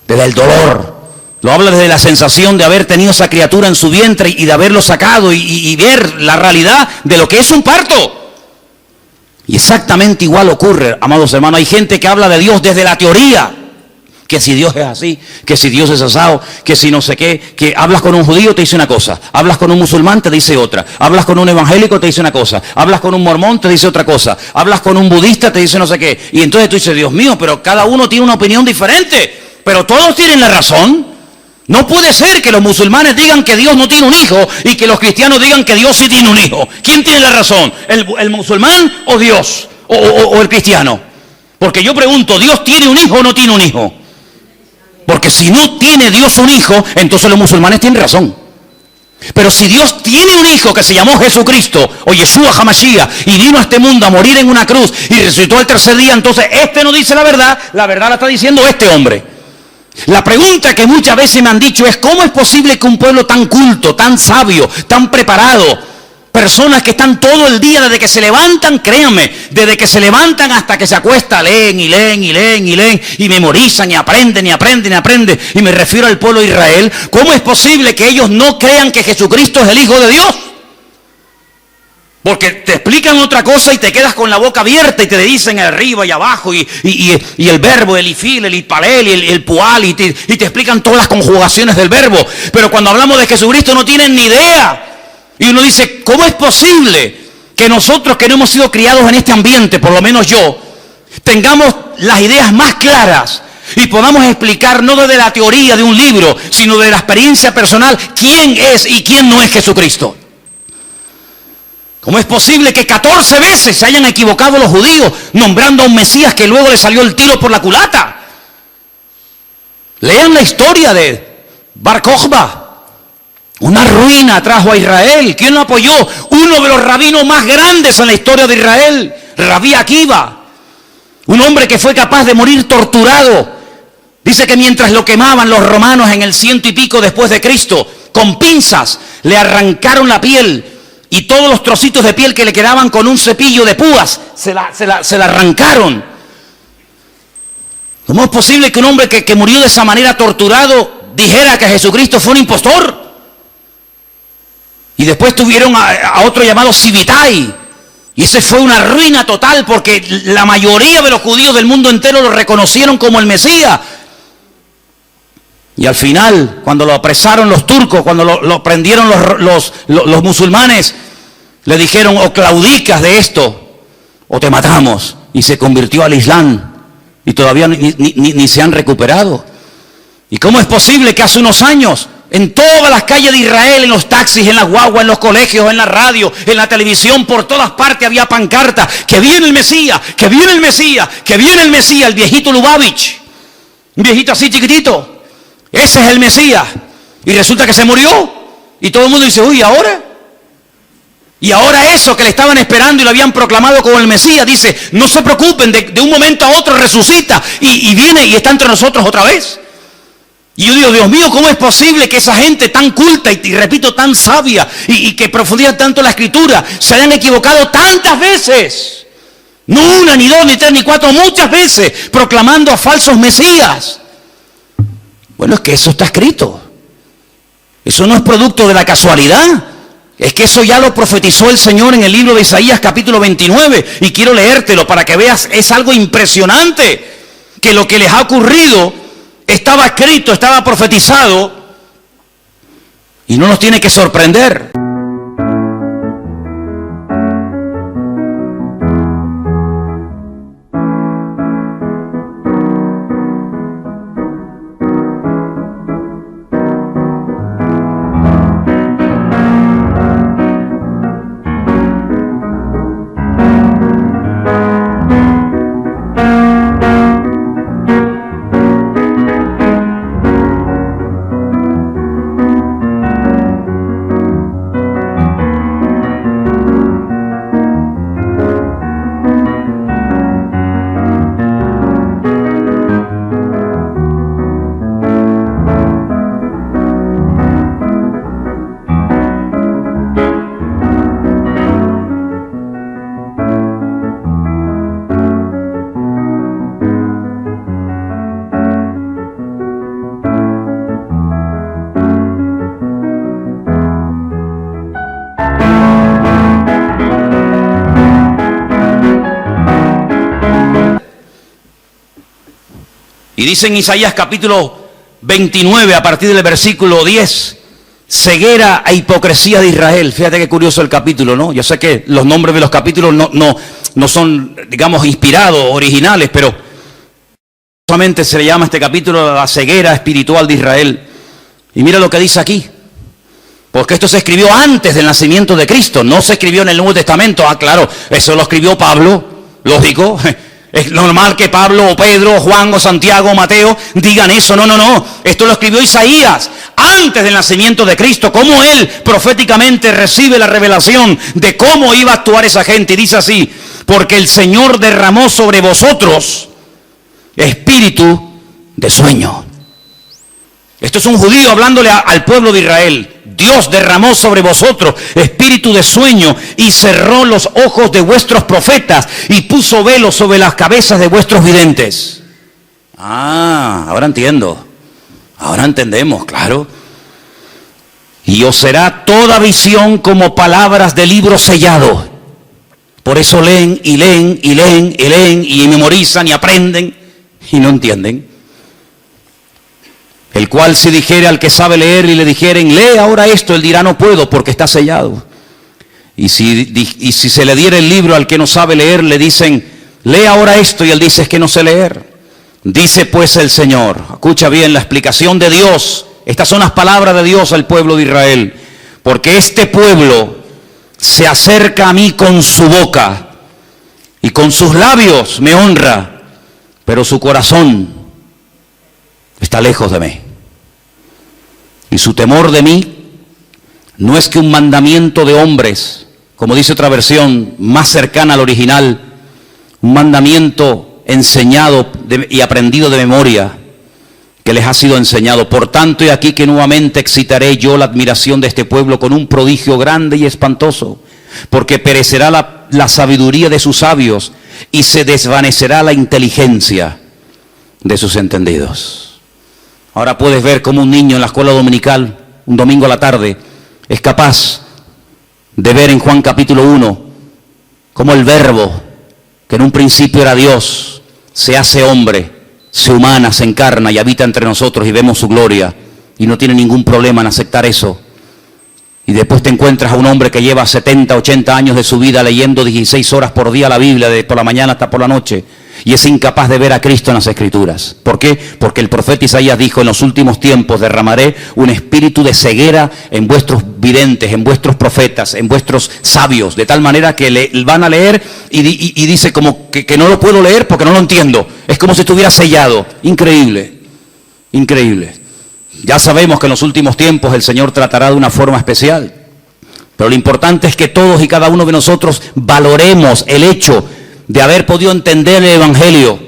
Desde el dolor. Lo habla desde la sensación de haber tenido esa criatura en su vientre y de haberlo sacado y ver la realidad de lo que es un parto. Y exactamente igual ocurre, amados hermanos. Hay gente que habla de Dios desde la teoría. Que si Dios es así, que si Dios es asado, que si no sé qué, que hablas con un judío te dice una cosa, hablas con un musulmán te dice otra, hablas con un evangélico te dice una cosa, hablas con un mormón te dice otra cosa, hablas con un budista te dice no sé qué. Y entonces tú dices, Dios mío, pero cada uno tiene una opinión diferente, pero todos tienen la razón. No puede ser que los musulmanes digan que Dios no tiene un hijo y que los cristianos digan que Dios sí tiene un hijo. ¿Quién tiene la razón? ¿El musulmán o Dios? ¿O el cristiano? Porque yo pregunto, ¿Dios tiene un hijo o no tiene un hijo? Porque si no tiene Dios un hijo, entonces los musulmanes tienen razón. Pero si Dios tiene un hijo que se llamó Jesucristo, o Yeshua HaMashiach, y vino a este mundo a morir en una cruz y resucitó el tercer día, entonces este no dice la verdad la está diciendo este hombre. La pregunta que muchas veces me han dicho es, ¿cómo es posible que un pueblo tan culto, tan sabio, tan preparado, personas que están todo el día desde que se levantan, créanme, desde que se levantan hasta que se acuestan, leen y leen y leen y leen y memorizan y aprenden y aprenden y aprenden, y me refiero al pueblo de Israel, ¿cómo es posible que ellos no crean que Jesucristo es el Hijo de Dios? Porque te explican otra cosa y te quedas con la boca abierta y te dicen arriba y abajo y el verbo, el ifil, el ipalel, el pual y te explican todas las conjugaciones del verbo. Pero cuando hablamos de Jesucristo no tienen ni idea. Y uno dice, ¿cómo es posible que nosotros que no hemos sido criados en este ambiente, por lo menos yo, tengamos las ideas más claras y podamos explicar no desde la teoría de un libro, sino de la experiencia personal, quién es y quién no es Jesucristo? ¿Cómo es posible que 14 veces se hayan equivocado los judíos nombrando a un Mesías que luego le salió el tiro por la culata? Lean la historia de Bar Kokhba. Una ruina trajo a Israel. ¿Quién lo apoyó? Uno de los rabinos más grandes en la historia de Israel, Rabí Akiva. Un hombre que fue capaz de morir torturado. Dice que mientras lo quemaban los romanos en el 100 y pico después de Cristo, con pinzas le arrancaron la piel. Y todos los trocitos de piel que le quedaban con un cepillo de púas, se la arrancaron. ¿Cómo es posible que un hombre que murió de esa manera torturado dijera que Jesucristo fue un impostor? Y después tuvieron a otro llamado Sibitai. Y ese fue una ruina total porque la mayoría de los judíos del mundo entero lo reconocieron como el Mesías. Y al final, cuando lo apresaron los turcos, cuando lo prendieron los musulmanes, le dijeron, o claudicas de esto, o te matamos. Y se convirtió al Islam. Y todavía ni se han recuperado. ¿Y cómo es posible que hace unos años, en todas las calles de Israel, en los taxis, en las guaguas, en los colegios, en la radio, en la televisión, por todas partes había pancartas, que viene el Mesías, que viene el Mesías, que viene el Mesías, el viejito Lubavitch, un viejito así chiquitito? Ese es el Mesías. Y resulta que se murió. Y todo el mundo dice, uy, ¿ahora? Y ahora eso que le estaban esperando y lo habían proclamado como el Mesías, dice, no se preocupen, de un momento a otro resucita y viene y está entre nosotros otra vez. Y yo digo, Dios mío, ¿cómo es posible que esa gente tan culta y repito, tan sabia y que profundiza tanto la Escritura, se hayan equivocado tantas veces? No una, ni dos, ni tres, ni cuatro, muchas veces, proclamando a falsos Mesías. Bueno, es que eso está escrito. Eso no es producto de la casualidad. Es que eso ya lo profetizó el Señor en el libro de Isaías capítulo 29. Y quiero leértelo para que veas, es algo impresionante. Que lo que les ha ocurrido estaba escrito, estaba profetizado. Y no nos tiene que sorprender. Y dice en Isaías capítulo 29, a partir del versículo 10, ceguera e hipocresía de Israel. Fíjate qué curioso el capítulo, ¿no? Yo sé que los nombres de los capítulos no son, digamos, inspirados, originales, pero solamente se le llama a este capítulo la ceguera espiritual de Israel. Y mira lo que dice aquí. Porque esto se escribió antes del nacimiento de Cristo, no se escribió en el Nuevo Testamento. Ah, claro, eso lo escribió Pablo, lógico. Es normal que Pablo o Pedro o Juan o Santiago o Mateo digan eso. No. Esto lo escribió Isaías antes del nacimiento de Cristo. Cómo él proféticamente recibe la revelación de cómo iba a actuar esa gente. Y dice así: porque el Señor derramó sobre vosotros espíritu de sueño. Esto es un judío hablándole al pueblo de Israel. Dios derramó sobre vosotros espíritu de sueño y cerró los ojos de vuestros profetas y puso velo sobre las cabezas de vuestros videntes. Ah, ahora entiendo. Ahora entendemos, claro. Y os será toda visión como palabras de libro sellado. Por eso leen y leen y leen y leen y memorizan y aprenden y no entienden. El cual si dijere al que sabe leer y le dijeren, lee ahora esto, él dirá, no puedo porque está sellado. Y si se le diera el libro al que no sabe leer, le dicen, lee ahora esto, y él dice, es que no sé leer. Dice pues el Señor, escucha bien la explicación de Dios, estas son las palabras de Dios al pueblo de Israel, porque este pueblo se acerca a mí con su boca y con sus labios me honra, pero su corazón está lejos de mí. Y su temor de mí no es que un mandamiento de hombres, como dice otra versión más cercana al original, un mandamiento enseñado y aprendido de memoria, que les ha sido enseñado. Por tanto, he aquí que nuevamente excitaré yo la admiración de este pueblo con un prodigio grande y espantoso, porque perecerá la sabiduría de sus sabios y se desvanecerá la inteligencia de sus entendidos. Ahora puedes ver cómo un niño en la escuela dominical, un domingo a la tarde, es capaz de ver en Juan capítulo 1, cómo el verbo, que en un principio era Dios, se hace hombre, se humana, se encarna y habita entre nosotros y vemos su gloria. Y no tiene ningún problema en aceptar eso. Y después te encuentras a un hombre que lleva 70, 80 años de su vida leyendo 16 horas por día la Biblia, de por la mañana hasta por la noche, y es incapaz de ver a Cristo en las Escrituras. ¿Por qué? Porque el profeta Isaías dijo, en los últimos tiempos derramaré un espíritu de ceguera en vuestros videntes, en vuestros profetas, en vuestros sabios, de tal manera que van a leer y dice como que no lo puedo leer porque no lo entiendo. Es como si estuviera sellado. Increíble, increíble. Ya sabemos que en los últimos tiempos el Señor tratará de una forma especial, pero lo importante es que todos y cada uno de nosotros valoremos el hecho de haber podido entender el Evangelio,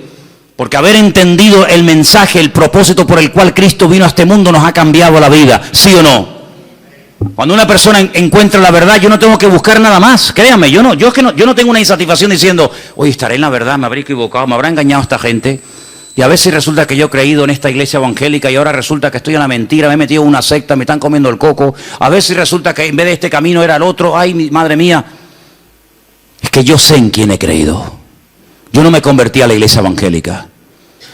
porque haber entendido el mensaje, el propósito por el cual Cristo vino a este mundo nos ha cambiado la vida, ¿sí o no? Cuando una persona encuentra la verdad, yo no tengo que buscar nada más, créame, yo no tengo una insatisfacción diciendo, oye, estaré en la verdad, me habré equivocado, me habrá engañado esta gente. Y a veces resulta que yo he creído en esta iglesia evangélica y ahora resulta que estoy en la mentira, me he metido en una secta, me están comiendo el coco. A veces resulta que en vez de este camino era el otro. Ay, madre mía. Es que yo sé en quién he creído. Yo no me convertí a la iglesia evangélica.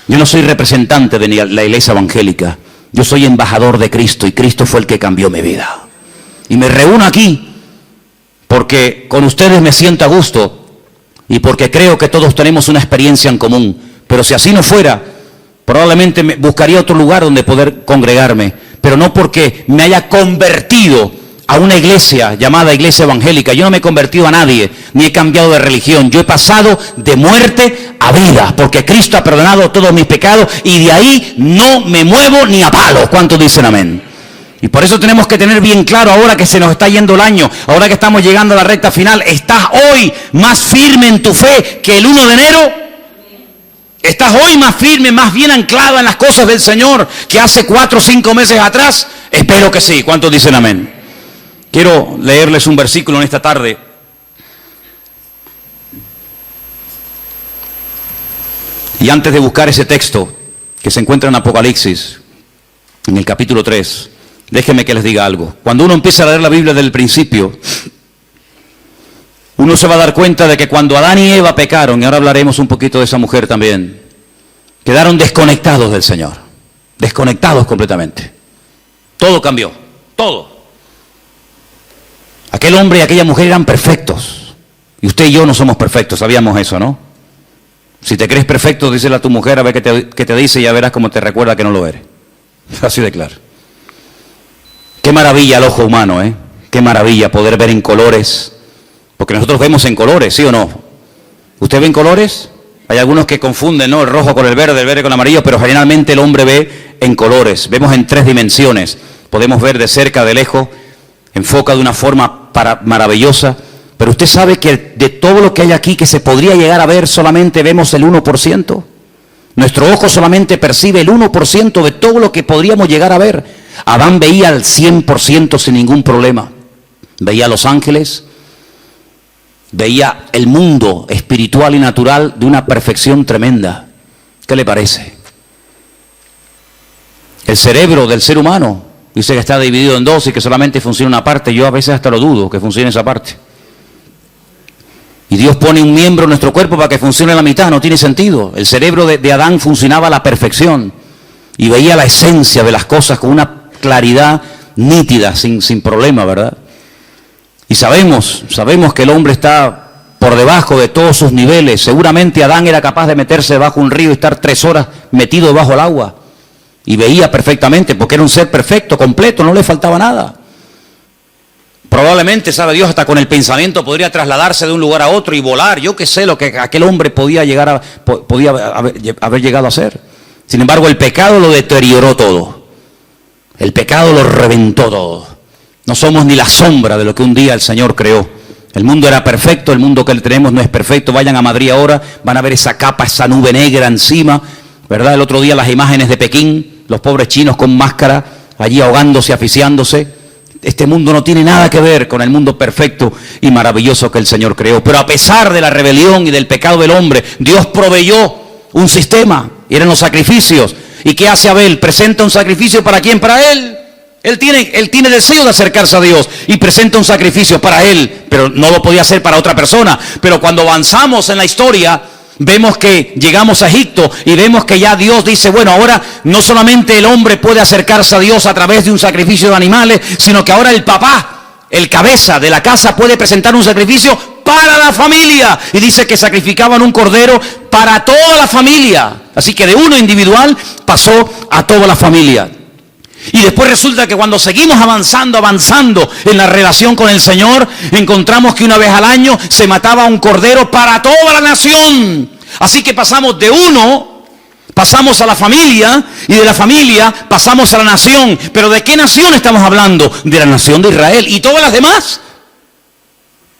Yo no soy representante de la iglesia evangélica. Yo soy embajador de Cristo y Cristo fue el que cambió mi vida. Y me reúno aquí porque con ustedes me siento a gusto y porque creo que todos tenemos una experiencia en común. Pero si así no fuera, probablemente buscaría otro lugar donde poder congregarme. Pero no porque me haya convertido a una iglesia llamada iglesia evangélica. Yo no me he convertido a nadie, ni he cambiado de religión. Yo he pasado de muerte a vida, porque Cristo ha perdonado todos mis pecados y de ahí no me muevo ni a palo. ¿Cuántos dicen amén? Y por eso tenemos que tener bien claro, ahora que se nos está yendo el año, ahora que estamos llegando a la recta final, ¿estás hoy más firme en tu fe que el 1 de enero? ¿Estás hoy más firme, más bien anclado en las cosas del Señor que hace 4 o 5 meses atrás? Espero que sí. ¿Cuántos dicen amén? Quiero leerles un versículo en esta tarde. Y antes de buscar ese texto que se encuentra en Apocalipsis, en el capítulo 3, déjenme que les diga algo. Cuando uno empieza a leer la Biblia desde el principio, uno se va a dar cuenta de que cuando Adán y Eva pecaron, y ahora hablaremos un poquito de esa mujer también, Quedaron desconectados del Señor, desconectados completamente. Todo cambió, todo. Aquel hombre y aquella mujer eran perfectos. Y usted y yo no somos perfectos, sabíamos eso, ¿no? Si te crees perfecto, díselo a tu mujer a ver qué te dice y ya verás cómo te recuerda que no lo eres. Así de claro. Qué maravilla el ojo humano, ¿eh? Qué maravilla poder ver en colores. Porque nosotros vemos en colores, ¿sí o no? ¿Usted ve en colores? Hay algunos que confunden, ¿no? El rojo con el verde con el amarillo, pero generalmente el hombre ve en colores. Vemos en 3 dimensiones. Podemos ver de cerca, de lejos, enfoca de una forma maravillosa. Pero usted sabe que de todo lo que hay aquí que se podría llegar a ver, solamente vemos el 1%. Nuestro ojo solamente percibe el 1% de todo lo que podríamos llegar a ver. Adán veía al 100% sin ningún problema. Veía a los ángeles, veía el mundo espiritual y natural de una perfección tremenda. ¿Qué le parece? El cerebro del ser humano dice que está dividido en 2 y que solamente funciona una parte. Yo a veces hasta lo dudo que funcione esa parte. Y Dios pone un miembro en nuestro cuerpo para que funcione la mitad, no tiene sentido. El cerebro de Adán funcionaba a la perfección y veía la esencia de las cosas con una claridad nítida, sin problema, ¿verdad? Y sabemos que el hombre está por debajo de todos sus niveles. Seguramente Adán era capaz de meterse debajo de un río y estar 3 horas metido debajo del agua. Y veía perfectamente, porque era un ser perfecto, completo, no le faltaba nada. Probablemente, sabe Dios, hasta con el pensamiento podría trasladarse de un lugar a otro y volar. Yo qué sé lo que aquel hombre podía haber llegado a hacer. Sin embargo, el pecado lo deterioró todo. El pecado lo reventó todo. No somos ni la sombra de lo que un día el Señor creó. El mundo era perfecto, el mundo que tenemos no es perfecto. Vayan a Madrid ahora, van a ver esa capa, esa nube negra encima, ¿verdad? El otro día las imágenes de Pekín, los pobres chinos con máscara, allí ahogándose, asfixiándose. Este mundo no tiene nada que ver con el mundo perfecto y maravilloso que el Señor creó. Pero a pesar de la rebelión y del pecado del hombre, Dios proveyó un sistema, y eran los sacrificios. ¿Y qué hace Abel? Presenta un sacrificio, ¿para quién? Para él. Él tiene deseo de acercarse a Dios y presenta un sacrificio para él, pero no lo podía hacer para otra persona. Pero cuando avanzamos en la historia, vemos que llegamos a Egipto y vemos que ya Dios dice, bueno, ahora no solamente el hombre puede acercarse a Dios a través de un sacrificio de animales, sino que ahora el papá, el cabeza de la casa, puede presentar un sacrificio para la familia. Y dice que sacrificaban un cordero para toda la familia. Así que de uno individual pasó a toda la familia. Y después resulta que cuando seguimos avanzando en la relación con el Señor, encontramos que una vez al año se mataba un cordero para toda la nación. Así que pasamos de uno, pasamos a la familia, y de la familia pasamos a la nación. ¿Pero de qué nación estamos hablando? De la nación de Israel. ¿Y todas las demás?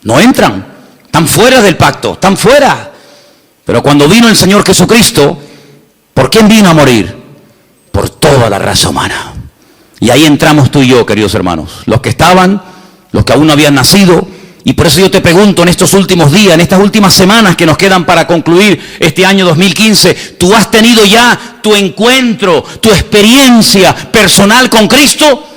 No entran, están fuera del pacto, están fuera. Pero cuando vino el Señor Jesucristo, ¿por quién vino a morir? Por toda la raza humana. Y ahí entramos tú y yo, queridos hermanos, los que estaban, los que aún no habían nacido. Y por eso yo te pregunto, en estos últimos días, en estas últimas semanas que nos quedan para concluir este año 2015, ¿tú has tenido ya tu encuentro, tu experiencia personal con Cristo?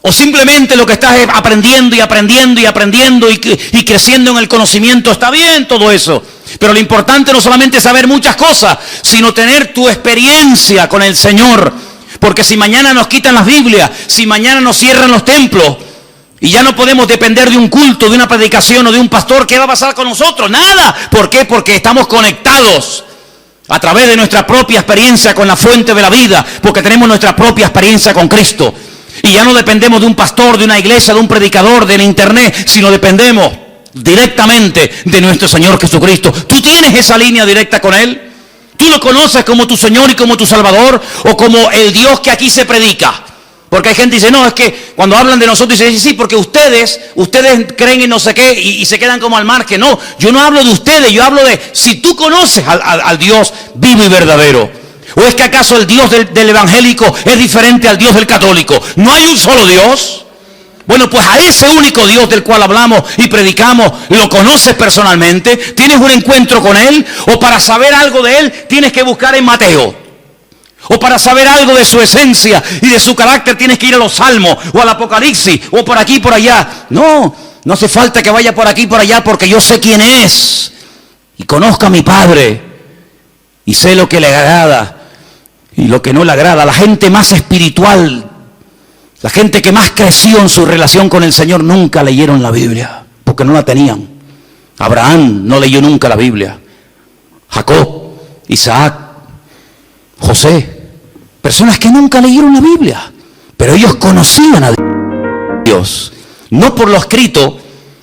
¿O simplemente lo que estás es aprendiendo y creciendo en el conocimiento? Está bien todo eso, pero lo importante no solamente es saber muchas cosas, sino tener tu experiencia con el Señor. Porque si mañana nos quitan las Biblias, si mañana nos cierran los templos y ya no podemos depender de un culto, de una predicación o de un pastor, ¿qué va a pasar con nosotros? Nada. ¿Por qué? Porque estamos conectados a través de nuestra propia experiencia con la fuente de la vida, porque tenemos nuestra propia experiencia con Cristo. Y ya no dependemos de un pastor, de una iglesia, de un predicador, del internet, sino dependemos directamente de nuestro Señor Jesucristo. ¿Tú tienes esa línea directa con Él? ¿Tú lo conoces como tu Señor y como tu Salvador? ¿O como el Dios que aquí se predica? Porque hay gente que dice, no, es que cuando hablan de nosotros, dicen, sí, porque ustedes creen en no sé qué y se quedan como al margen. No, yo no hablo de ustedes, yo hablo de si tú conoces al Dios vivo y verdadero. ¿O es que acaso el Dios del evangélico es diferente al Dios del católico? ¿No hay un solo Dios? Bueno, pues a ese único Dios del cual hablamos y predicamos, ¿lo conoces personalmente? ¿Tienes un encuentro con Él? ¿O para saber algo de Él tienes que buscar en Mateo? ¿O para saber algo de su esencia y de su carácter tienes que ir a los Salmos o al Apocalipsis o por aquí y por allá? No hace falta que vaya por aquí y por allá, porque yo sé quién es y conozco a mi Padre y sé lo que le agrada. y lo que no le agrada. La gente más espiritual, la gente que más creció en su relación con el Señor, nunca leyeron la Biblia, porque no la tenían. Abraham no leyó nunca la Biblia. Jacob, Isaac, José, personas que nunca leyeron la Biblia, pero ellos conocían a Dios, no por lo escrito,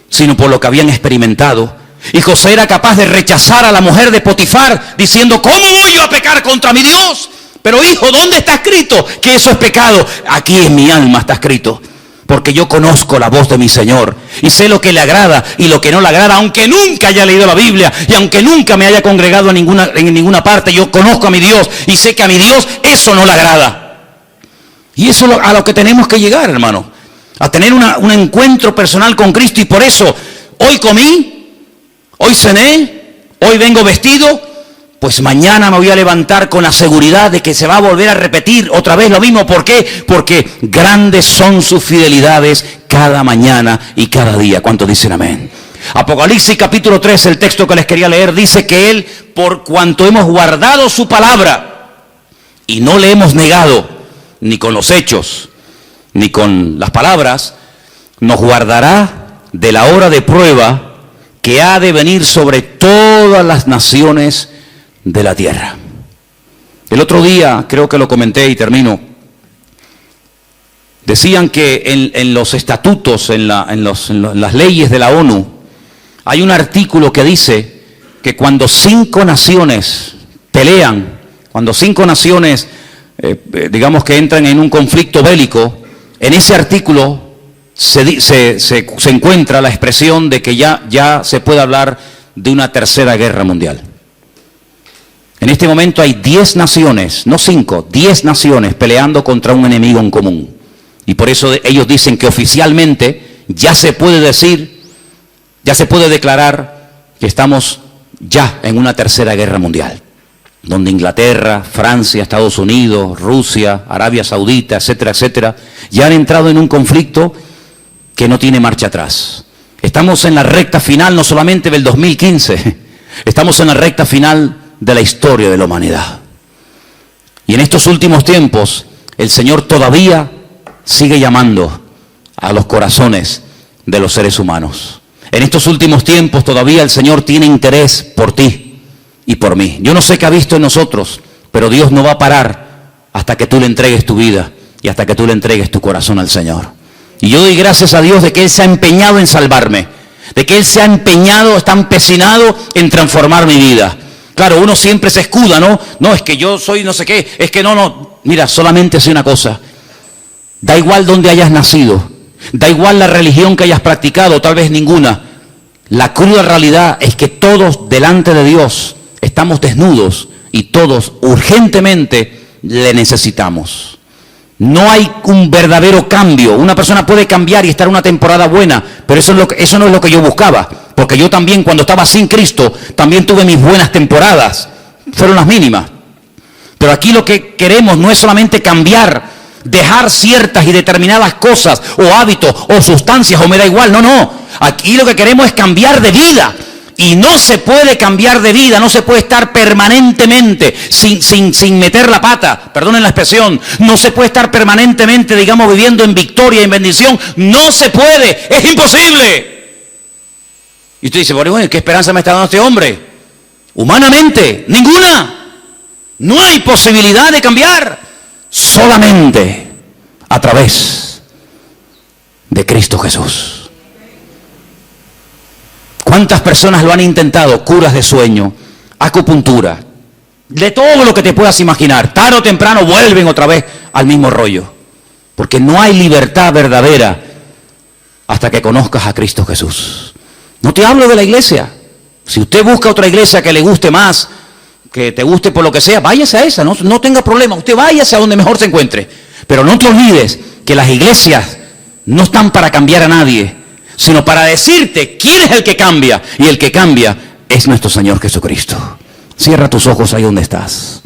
sino por lo que habían experimentado. Y José era capaz de rechazar a la mujer de Potifar, diciendo: ¿cómo voy yo a pecar contra mi Dios? Pero hijo, ¿dónde está escrito que eso es pecado? Aquí en mi alma está escrito, porque yo conozco la voz de mi Señor y sé lo que le agrada y lo que no le agrada, aunque nunca haya leído la Biblia y aunque nunca me haya congregado en ninguna parte. Yo conozco a mi Dios y sé que a mi Dios eso no le agrada. Y eso es a lo que tenemos que llegar, hermano, a tener un encuentro personal con Cristo. Y por eso hoy comí, hoy cené, hoy vengo vestido, pues mañana me voy a levantar con la seguridad de que se va a volver a repetir otra vez lo mismo. ¿Por qué? Porque grandes son sus fidelidades cada mañana y cada día. ¿Cuántos dicen amén? Apocalipsis capítulo 3, el texto que les quería leer, dice que Él, por cuanto hemos guardado su palabra y no le hemos negado, ni con los hechos, ni con las palabras, nos guardará de la hora de prueba que ha de venir sobre todas las naciones de la tierra. El otro día, creo que lo comenté y termino, decían que en los estatutos, en las leyes de la ONU, hay un artículo que dice que cuando 5 naciones pelean, cuando 5 naciones, digamos que entran en un conflicto bélico, en ese artículo se encuentra la expresión de que ya se puede hablar de una tercera guerra mundial. En este momento hay 10 naciones, no 5, 10 naciones peleando contra un enemigo en común. Y por eso ellos dicen que oficialmente ya se puede decir, ya se puede declarar que estamos ya en una tercera guerra mundial, donde Inglaterra, Francia, Estados Unidos, Rusia, Arabia Saudita, etcétera, etcétera, ya han entrado en un conflicto que no tiene marcha atrás. Estamos en la recta final, no solamente del 2015, estamos en la recta final de la historia de la humanidad. Y en estos últimos tiempos, el Señor todavía sigue llamando a los corazones de los seres humanos. En estos últimos tiempos todavía el Señor tiene interés por ti y por mí. Yo no sé qué ha visto en nosotros, pero Dios no va a parar hasta que tú le entregues tu vida y hasta que tú le entregues tu corazón al Señor. Y yo doy gracias a Dios de que Él se ha empeñado en salvarme, de que Él se ha empeñado, está empecinado en transformar mi vida. Claro, uno siempre se escuda, ¿no? No, es que yo soy no sé qué, es que no. Mira, solamente sé una cosa. Da igual dónde hayas nacido, da igual la religión que hayas practicado, tal vez ninguna. La cruda realidad es que todos delante de Dios estamos desnudos y todos urgentemente le necesitamos. No hay un verdadero cambio. Una persona puede cambiar y estar una temporada buena, pero eso no es lo que yo buscaba. Porque yo también, cuando estaba sin Cristo, también tuve mis buenas temporadas. Fueron las mínimas. Pero aquí lo que queremos no es solamente cambiar, dejar ciertas y determinadas cosas, o hábitos, o sustancias, o me da igual. No. Aquí lo que queremos es cambiar de vida. Y no se puede cambiar de vida, no se puede estar permanentemente sin meter la pata, perdonen la expresión, no se puede estar permanentemente, digamos, viviendo en victoria, en bendición. No se puede, es imposible. Y usted dice: bueno, ¿qué esperanza me está dando este hombre? Humanamente, ninguna. No hay posibilidad de cambiar, solamente a través de Cristo Jesús. ¿Cuántas personas lo han intentado? Curas de sueño, acupuntura, de todo lo que te puedas imaginar. Tarde o temprano vuelven otra vez al mismo rollo. Porque no hay libertad verdadera hasta que conozcas a Cristo Jesús. No te hablo de la iglesia. Si usted busca otra iglesia que le guste más, que te guste por lo que sea, váyase a esa, no tenga problema. Usted váyase a donde mejor se encuentre. Pero no te olvides que las iglesias no están para cambiar a nadie, sino para decirte quién es el que cambia. Y el que cambia es nuestro Señor Jesucristo. Cierra tus ojos ahí donde estás.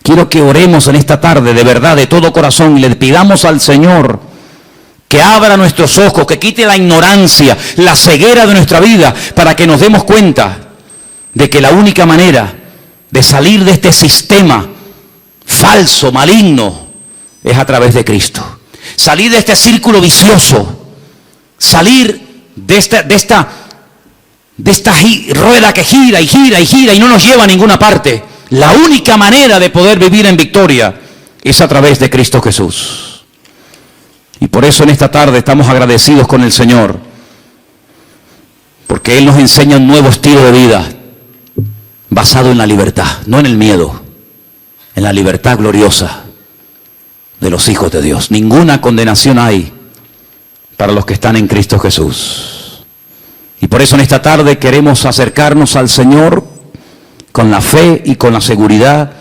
Quiero que oremos en esta tarde de verdad, de todo corazón, y le pidamos al Señor que abra nuestros ojos, que quite la ignorancia, la ceguera de nuestra vida, para que nos demos cuenta de que la única manera de salir de este sistema falso, maligno, es a través de Cristo. Salir de este círculo vicioso, salir de esta rueda que gira y gira y gira y no nos lleva a ninguna parte. La única manera de poder vivir en victoria es a través de Cristo Jesús. Y por eso en esta tarde estamos agradecidos con el Señor, porque Él nos enseña un nuevo estilo de vida basado en la libertad, no en el miedo, en la libertad gloriosa de los hijos de Dios. Ninguna condenación hay para los que están en Cristo Jesús. Y por eso en esta tarde queremos acercarnos al Señor con la fe y con la seguridad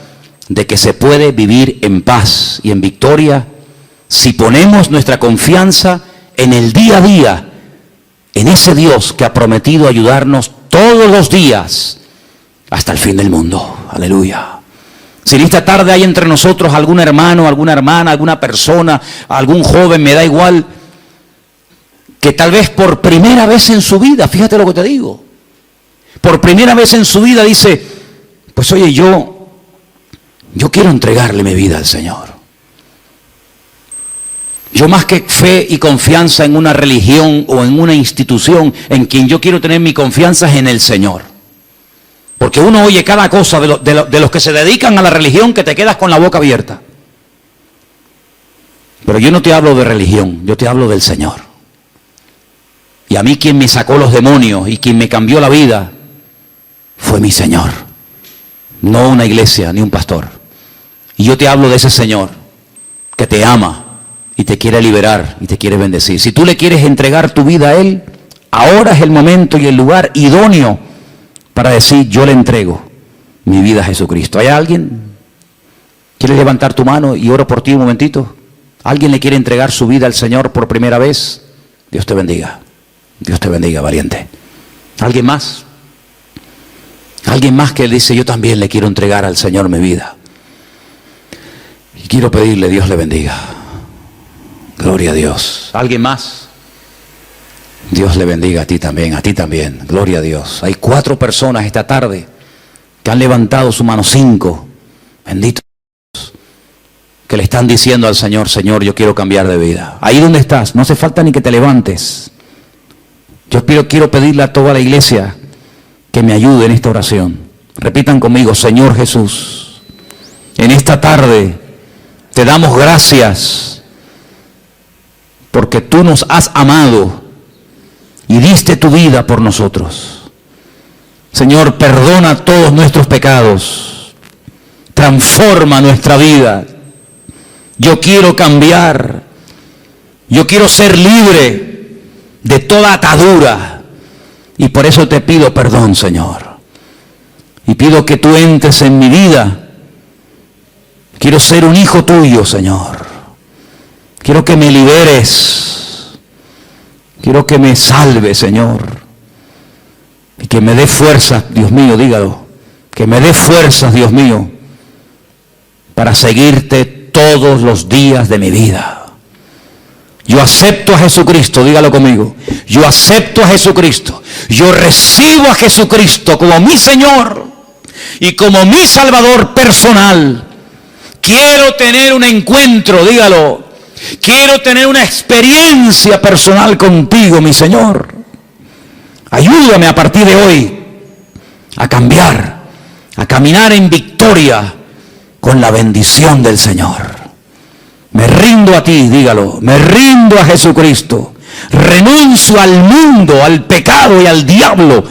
de que se puede vivir en paz y en victoria si ponemos nuestra confianza en el día a día, en ese Dios que ha prometido ayudarnos todos los días hasta el fin del mundo. Aleluya. Si en esta tarde hay entre nosotros algún hermano, alguna hermana, alguna persona, algún joven, me da igual, que tal vez por primera vez en su vida, fíjate lo que te digo, por primera vez en su vida dice, pues oye, yo quiero entregarle mi vida al Señor. Yo más que fe y confianza en una religión o en una institución, en quien yo quiero tener mi confianza es en el Señor. Porque uno oye cada cosa de los que se dedican a la religión que te quedas con la boca abierta. Pero yo no te hablo de religión, yo te hablo del Señor. Y a mí quien me sacó los demonios y quien me cambió la vida fue mi Señor. No una iglesia ni un pastor. Y yo te hablo de ese Señor que te ama y te quiere liberar y te quiere bendecir. Si tú le quieres entregar tu vida a Él, ahora es el momento y el lugar idóneo para decir, yo le entrego mi vida a Jesucristo. ¿Hay alguien? ¿Quieres levantar tu mano y oro por ti un momentito? ¿Alguien le quiere entregar su vida al Señor por primera vez? Dios te bendiga. Dios te bendiga, valiente. ¿Alguien más? Alguien más que dice, yo también le quiero entregar al Señor mi vida. Y quiero pedirle, Dios le bendiga. Gloria a Dios. ¿Alguien más? Dios le bendiga a ti también. Gloria a Dios. Hay 4 personas esta tarde que han levantado su mano, 5. Bendito Dios. Que le están diciendo al Señor, Señor, yo quiero cambiar de vida. Ahí donde estás, no hace falta ni que te levantes. Yo quiero pedirle a toda la iglesia que me ayude en esta oración. Repitan conmigo, Señor Jesús, en esta tarde te damos gracias porque tú nos has amado y diste tu vida por nosotros. Señor, perdona todos nuestros pecados, transforma nuestra vida. Yo quiero cambiar, yo quiero ser libre de toda atadura y por eso te pido perdón, Señor, y pido que tú entres en mi vida. Quiero ser un hijo tuyo, Señor. Quiero que me liberes, quiero que me salves, Señor, y que me dé fuerzas, Dios mío, dígalo, que me dé fuerzas, Dios mío, para seguirte todos los días de mi vida. Yo acepto a Jesucristo, dígalo conmigo. Yo acepto a Jesucristo. Yo recibo a Jesucristo como mi Señor y como mi Salvador personal. Quiero tener un encuentro, dígalo. Quiero tener una experiencia personal contigo, mi Señor. Ayúdame a partir de hoy a cambiar, a caminar en victoria con la bendición del Señor. Me rindo a ti, dígalo, me rindo a Jesucristo, renuncio al mundo, al pecado y al diablo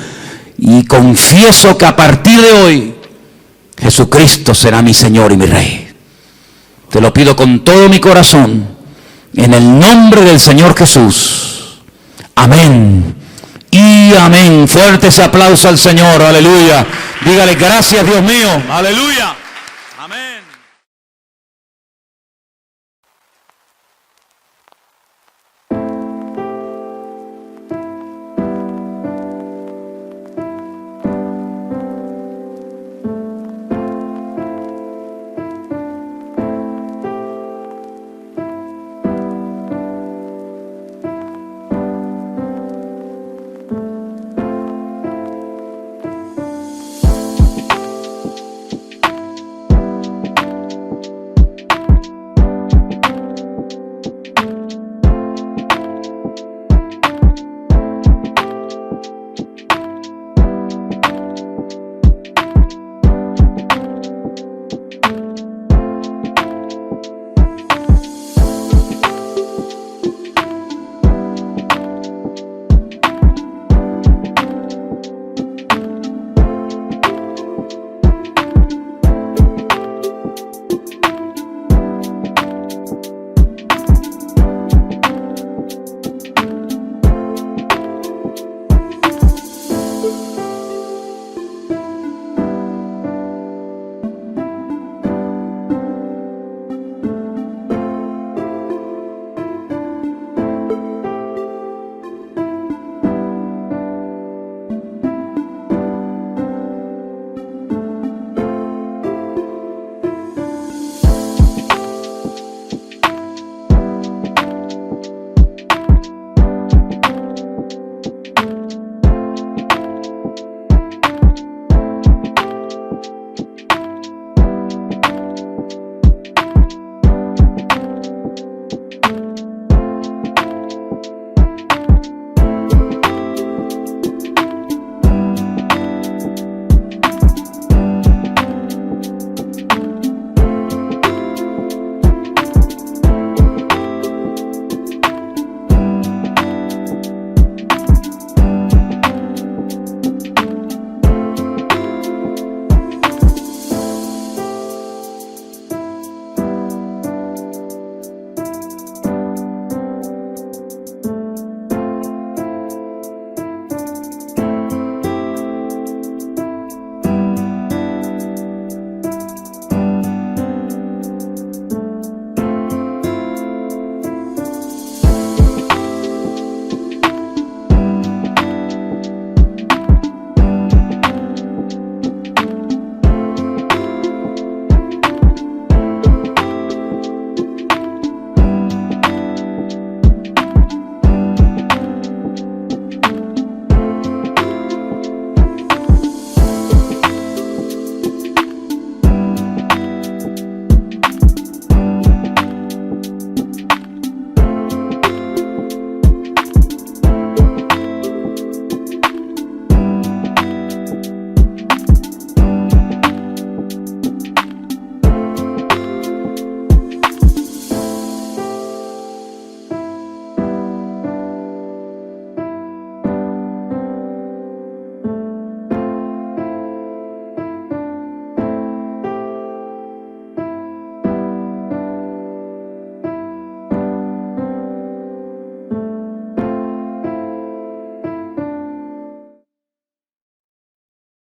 y confieso que a partir de hoy Jesucristo será mi Señor y mi Rey. Te lo pido con todo mi corazón, en el nombre del Señor Jesús. Amén y amén. Fuerte ese aplauso al Señor, aleluya. Dígale gracias, Dios mío, aleluya.